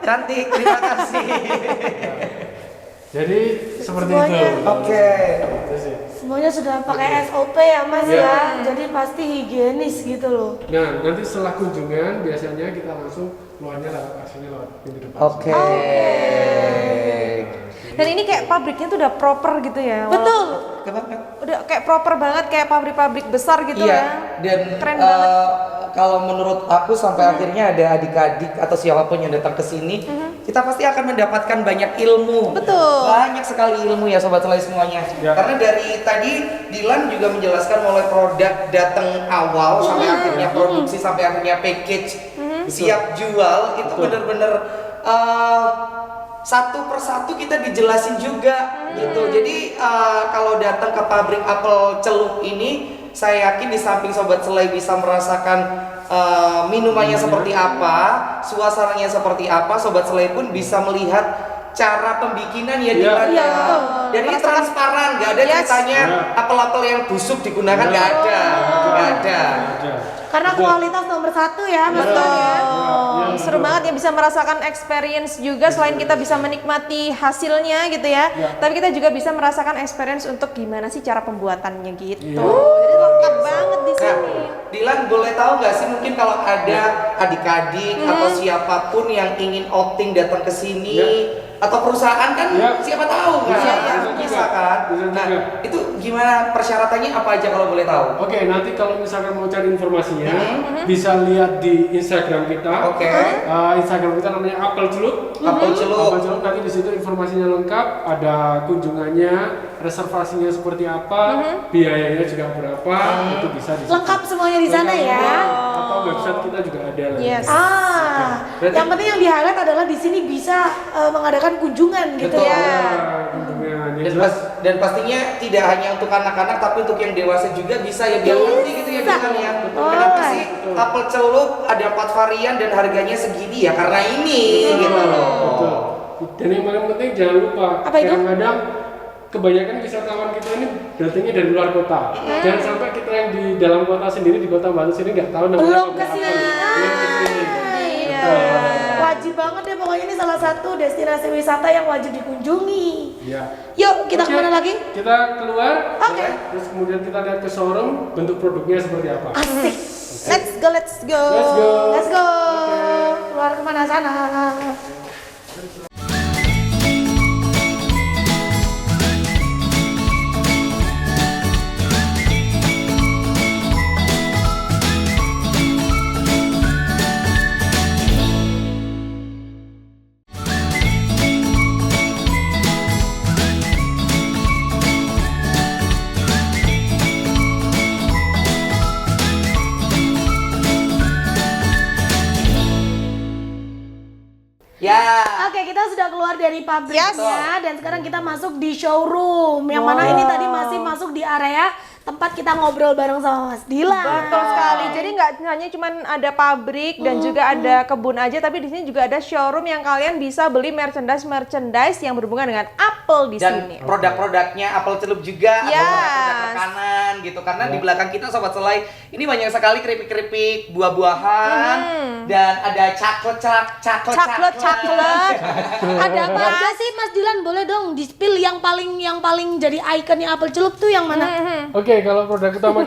cantik, terima kasih. Jadi seperti Semuanya. itu. Oke. Itu sih. Semuanya sudah pakai SOP ya Mas ya. Jadi pasti higienis gitu loh. Nah nanti setelah kunjungan biasanya kita langsung keluarnya lewat pintu depan. Oke. Dan ini kayak pabriknya tuh udah proper gitu ya. Betul. Kebanget. Udah kayak proper banget kayak pabrik-pabrik besar gitu Iya, ya. dan Keren banget. kalau menurut aku sampai akhirnya ada adik-adik atau siapapun yang datang ke sini, kita pasti akan mendapatkan banyak ilmu. Betul. Banyak sekali ilmu ya sobat selai semuanya. Ya. Karena dari tadi Dilan juga menjelaskan mulai produk datang awal sampai akhirnya produksi sampai akhirnya package siap jual itu benar-benar satu persatu kita dijelasin juga gitu. Jadi kalau datang ke pabrik apel celup ini, saya yakin di samping sobat selai bisa merasakan minumannya seperti apa, suasananya seperti apa, sobat selai pun bisa melihat cara pembikinan ya Dilan ya. Dan ini transparan, nggak ada ceritanya apel-apel yang busuk digunakan, nggak ada, nggak ada. Karena kualitas nomor 1 ya Mas Betul. ya. Seru banget ya bisa merasakan experience juga selain kita bisa menikmati hasilnya gitu ya. Tapi kita juga bisa merasakan experience untuk gimana sih cara pembuatannya gitu. Jadi lengkap banget di Nah, sini. Dilan boleh tahu nggak sih mungkin kalau ada adik-adik atau siapapun yang ingin outing datang ke sini atau perusahaan kan siapa tahu nggak bisa kan? Nah itu gimana persyaratannya apa aja kalau boleh tahu? Oke, nanti kalau misalkan mau cari informasinya bisa lihat di Instagram kita. Oke. Instagram kita namanya Apel Celup. Apel celup. Apel Celup, nanti di situ informasinya lengkap, ada kunjungannya, reservasinya seperti apa, biayanya juga berapa, itu bisa di situ. Lengkap semuanya di sana Lengkap ya. semua, atau website kita juga ada. Yes. Berarti- Yang penting yang di-highlight adalah di sini bisa mengadakan kunjungan gitu Betul. ya. Kunjungan. Yang Dan, jelas dan pastinya tidak hanya untuk anak-anak tapi untuk yang dewasa juga bisa ya biar ngerti gitu ya Dilan ya. Kenapa sih apel celup ada 4 varian dan harganya segini ya karena ini gitu loh. betul. Dan yang paling penting jangan lupa, Apa itu? kadang-kadang kebanyakan wisatawan kita ini datangnya dari luar kota. Jangan sampai kita yang di dalam kota sendiri, di kota Batu sini nggak tahu namanya Belum apa. kesini. Belum kesini. Iya. Wajib banget deh pokoknya ini salah satu destinasi wisata yang wajib dikunjungi. Ya. Yuk kita Oke, kemana lagi? Kita keluar, Oke. terus kemudian kita lihat ke showroom, bentuk produknya seperti apa. Asik. Let's go, let's go. Let's go. Let's go. Keluar kemana sana? Ya. Oke, kita sudah keluar dari pabriknya dan sekarang kita masuk di showroom. Yang mana ini tadi masih masuk di area tempat kita ngobrol bareng sama Mas Dilan. Betul sekali. Jadi nggak hanya cuman ada pabrik dan juga ada kebun aja, tapi di sini juga ada showroom yang kalian bisa beli merchandise yang berhubungan dengan apel di Dan sini. produk-produknya apel celup juga, ada Yes. produk rekanan gitu. Karena di belakang kita Sobat Selai ini banyak sekali keripik-keripik buah-buahan dan ada coklat. Ada apa aja sih Mas Dilan? Boleh dong di-spill yang paling jadi ikonnya apel celup tuh yang mana? Oke, kalau produk utama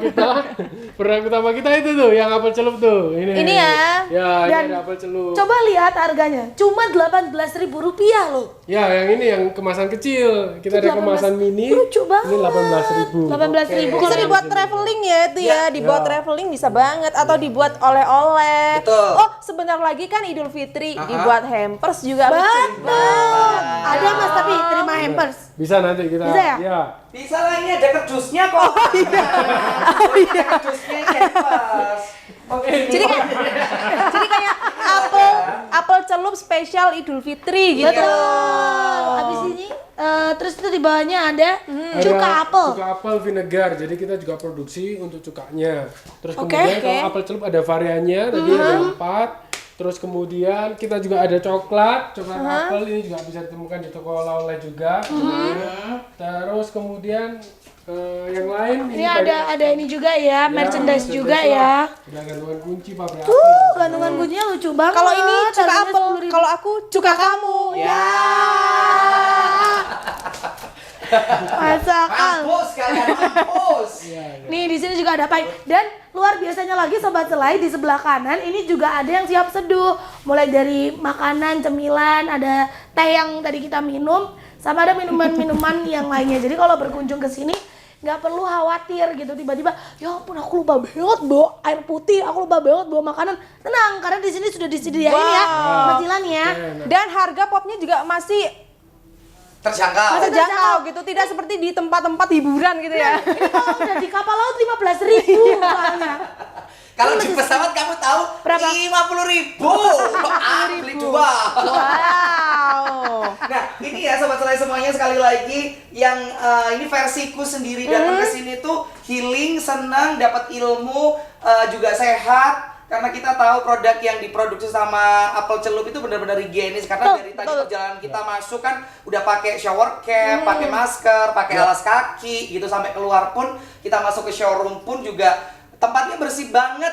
kita itu tuh yang apel celup tuh. Ini ya. Ya, Dan ini ada apel celup. Coba lihat harganya, cuma Rp18.000 loh. Ya, yang ini yang kemasan kecil. Kita ada 18. kemasan mini. Lucu banget. Ini 18.000. 18.000. Bisa dibuat traveling ya itu ya, dibuat traveling bisa banget atau dibuat oleh-oleh. Betul. Oh, sebentar lagi kan Idul Fitri, dibuat hampers juga Betul. Ada Mas tapi terima hampers. Bisa nanti kita. Bisa ya? Ya. Bisa lah, ini ada kerdusnya kok. Ada kerdusnya canvas. Jadi kayak apel celup spesial Idul Fitri gitu. Betul. Habis ini terus itu di bawahnya ada cuka Ada apel. Cuka apel vinegar. Jadi kita juga produksi untuk cukanya. Terus Oke. kemudian kalau apel celup ada variannya, tadi ada 4. Terus kemudian kita juga ada coklat apel ini juga bisa ditemukan di toko oleh-oleh juga. Terus kemudian yang lain Ini ada ini juga ya, merchandise juga lah. ya. Ada gantungan kunci pabrik Tuh, apel. gantungan kuncinya lucu banget. Kalau ini cuka Harganya apel, 10.000. kalau aku cuka kamu. Ya. Masakan. Mampus kalian, mampus. Nih di sini juga ada pie dan luar biasanya lagi Sobat Selai di sebelah kanan ini juga ada yang siap seduh. Mulai dari makanan, cemilan, ada teh yang tadi kita minum, sama ada minuman-minuman yang lainnya. Jadi kalau berkunjung ke sini nggak perlu khawatir gitu tiba-tiba ya ampun aku lupa banget bawa air putih, aku lupa banget bawa makanan. Tenang karena di sini sudah disediain ya Mas Dilan ya. Dan harga popnya juga masih Terjangkau. terjangkau gitu, tidak seperti di tempat-tempat hiburan gitu ya. Ini kalau udah di kapal laut 15.000 soalnya. Kalau di pesawat kamu tahu Berapa? 50.000. Beli 2. Wow. Nah, ini ya Sobat Selai semuanya sekali lagi yang ini versiku sendiri datang ke sini tuh healing, senang, dapat ilmu, juga sehat. Karena kita tahu produk yang diproduksi sama apel celup itu benar-benar higienis karena dari tadi perjalanan kita masuk kan udah pakai shower cap, pakai masker, pakai alas kaki gitu sampai keluar pun kita masuk ke showroom pun juga tempatnya bersih banget.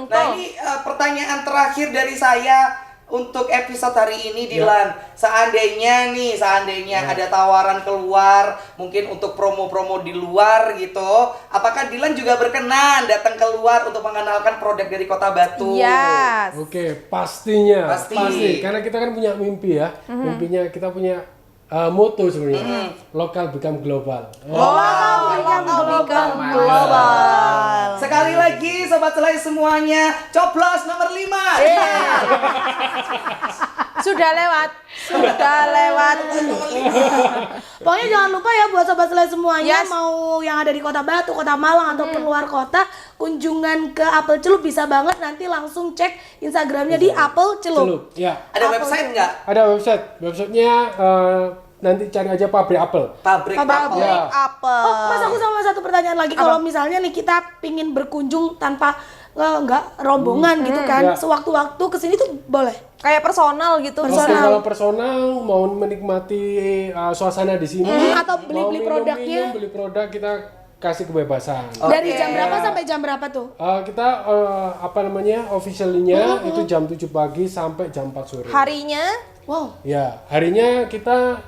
Nah, ini pertanyaan terakhir dari saya untuk episode hari ini Dilan. Seandainya ada tawaran keluar mungkin untuk promo-promo di luar gitu, apakah Dilan juga berkenan datang keluar untuk mengenalkan produk dari Kota Batu? Yes. Oke, pastinya. Pasti. Karena kita kan punya mimpi ya. Mimpinya kita punya moto sebenarnya. Lokal become global. Global. Sekali lagi Sobat Selai semuanya, coblos nomor 5. Sudah lewat. Pokoknya jangan lupa ya buat Sobat Selai semuanya, Yes. mau yang ada di Kota Batu, Kota Malang ataupun luar kota, kunjungan ke Apel Celup bisa banget, nanti langsung cek Instagramnya di Apel Celup. Celup. Ya. Ada website nggak? Ada website. Websitenya nanti cari aja pabrik apel. Pabrik apel. Ya. Apel. Oh, Mas aku sama satu pertanyaan lagi. Kalau misalnya nih kita pingin berkunjung tanpa nggak rombongan gitu kan, Ya. sewaktu-waktu kesini tuh boleh. Kayak personal gitu. Oke, kalau personal mau menikmati suasana di sini Atau beli-beli mau produknya. beli produk kita kasih kebebasan. Dari jam berapa sampai jam berapa tuh? Kita officialnya itu jam 7 pagi sampai jam 4 sore. Harinya? Wow. Ya, harinya kita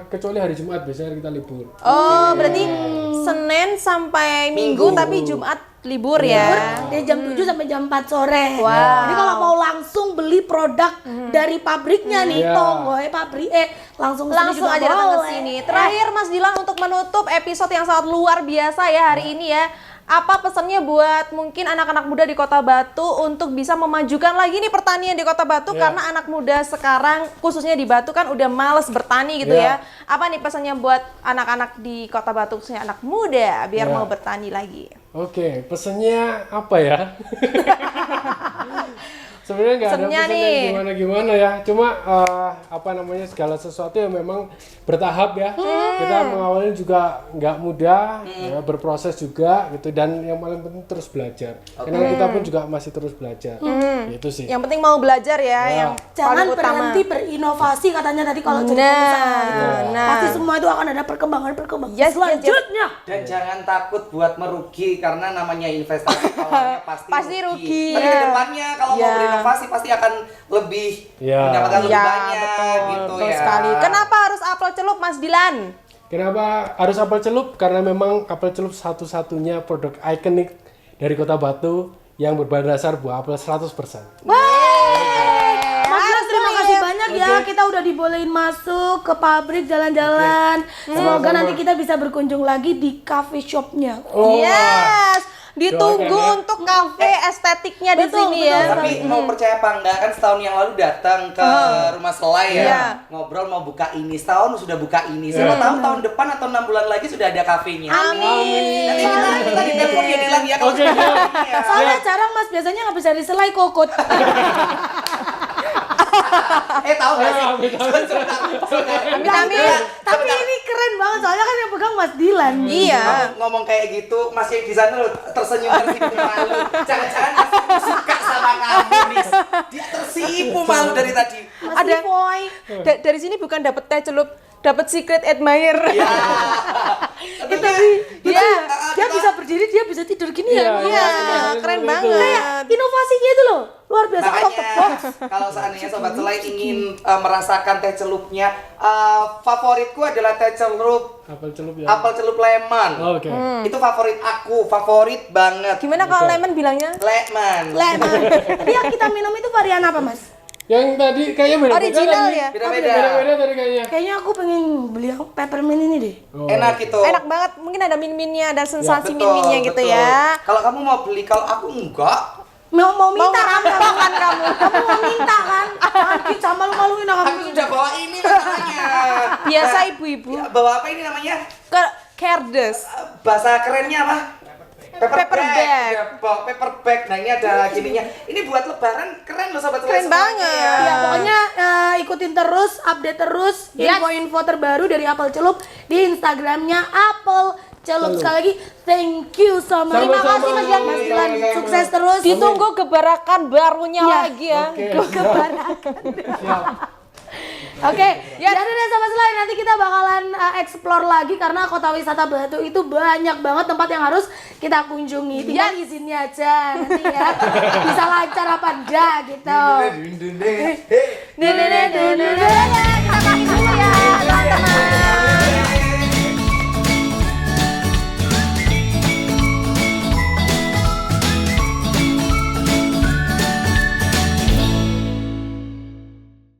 kecuali hari Jumat biasanya kita libur. Oh, berarti Senin sampai Minggu tapi Jumat libur ya. Dari jam 7 sampai jam 4 sore. Wow. Jadi kalau mau langsung beli produk dari pabriknya nih, Iya. tonggo pabrik langsung Langsung aja datang ke sini. Terakhir Mas Dilan untuk menutup episode yang sangat luar biasa ya hari ini ya. Apa pesannya buat mungkin anak-anak muda di Kota Batu untuk bisa memajukan lagi nih pertanian di Kota Batu karena anak muda sekarang khususnya di Batu kan udah males bertani gitu ya. Apa nih pesannya buat anak-anak di Kota Batu khususnya anak muda biar mau bertani lagi? Oke, pesannya apa ya? Sebenarnya nggak ada Pesennya pesan nih. yang gimana-gimana ya. Cuma apa namanya segala sesuatu yang memang bertahap ya. Kita mengawalnya juga nggak mudah, ya, berproses juga gitu. Dan yang paling penting terus belajar. Karena kita pun juga masih terus belajar. Itu sih. Yang penting mau belajar ya, yang Jangan paling utama. berhenti berinovasi katanya tadi kalau jadi Nah, pengusaha itu. nah. Pasti semua itu akan ada perkembangan Yes, selanjutnya. Dan jangan takut buat merugi karena namanya investasi awalnya Pasti rugi. Tapi kedepannya kalau mau Ya. berinovasi pasti akan lebih Ya. mendapatkan lebih Ya, banyak betul, gitu betul ya. sekali. Kenapa harus apel celup, Mas Dilan? Kenapa harus apel celup? Karena memang apel celup satu-satunya produk ikonik dari Kota Batu yang berbahan dasar buah apel 100%. Mas Dilan, terima kasih banyak ya, kita udah dibolehin masuk ke pabrik jalan-jalan. Semoga nanti kita bisa berkunjung lagi di coffee shopnya. Oh, Yes. Ditunggu Doakan ya. untuk kafe estetiknya di Betul, sini betul ya. Tapi mau percaya apa enggak kan setahun yang lalu datang ke rumah Selai ya, Iya. ngobrol mau buka ini, setahun sudah buka ini, siapa tahu tahun depan atau 6 bulan lagi sudah ada kafenya. Amin. Nanti kita ditelepon ya Dilan ya kalau Oke, sudah siap. ada ini ya. Soalnya jarang Mas, biasanya nggak bisa diselai kokot. Tahu nggak sih? Amin, Amin. Tapi ini keren banget, soalnya kan yang pegang Mas Dilan. Iya. Ngomong kayak gitu, Mas yang di sana lo tersenyum malu. Jangan-jangan Mas itu suka sama kamu nih. Dia tersipu malu dari tadi. Mas Ada Boy. dari sini bukan dapat teh celup, dapat secret admirer. Ya. Iya. Dia bisa berdiri, dia bisa tidur gini ya. Iya, keren banget. Inovasinya itu loh, luar biasa. Out of the box. Makanya kalau seandainya Sobat Selai ingin merasakan teh celupnya, favoritku adalah teh celup apel celup ya. apel celup lemon. Oke. Itu favorit aku, favorit banget. Gimana kalau lemon bilangnya? Lemon. Lemon. Tapi yang kita minum itu varian apa Mas? Yang tadi kayaknya beda-beda Original tadi. ya? Beda-beda. Beda-beda tadi kayaknya. Kayaknya aku pengen beli yang peppermint ini deh. Oh. Enak gitu. Enak banget. Mungkin ada min-minnya, ada sensasi Betul, min-minnya gitu betul. ya. Kalau kamu mau beli, kalau aku enggak. Mau minta kan kamu? kan kamu? Kamu mau minta kan? Anjing sama malu-maluin Aku kamu. sudah bawa ini masalahnya. Biasa ibu-ibu Bawa apa ini namanya? ke kerdes. Bahasa kerennya apa? Paper bag. Paper bag. Nah ini ada gininya. Ini buat lebaran keren loh Sobat Selai Keren semuanya banget. ya. Ya pokoknya ikutin terus, update terus info-info terbaru dari Apel Celup di Instagramnya Apel Celup. Sekali lagi, thank you so much. Terima Sama-sama. kasih Mas Dian, Mas Dilan. Sukses terus. Ditunggu gebarakan barunya Iya. lagi ya. Oke. Siap. Oke, jadi deh Sobat Selai, nanti kita bakalan explore lagi karena kota wisata Batu itu banyak banget tempat yang harus kita kunjungi. Tinggal izinnya aja nanti ya, bisa lancar apa enggak gitu. Dun, dun, dun, dun. Hey. Dadah.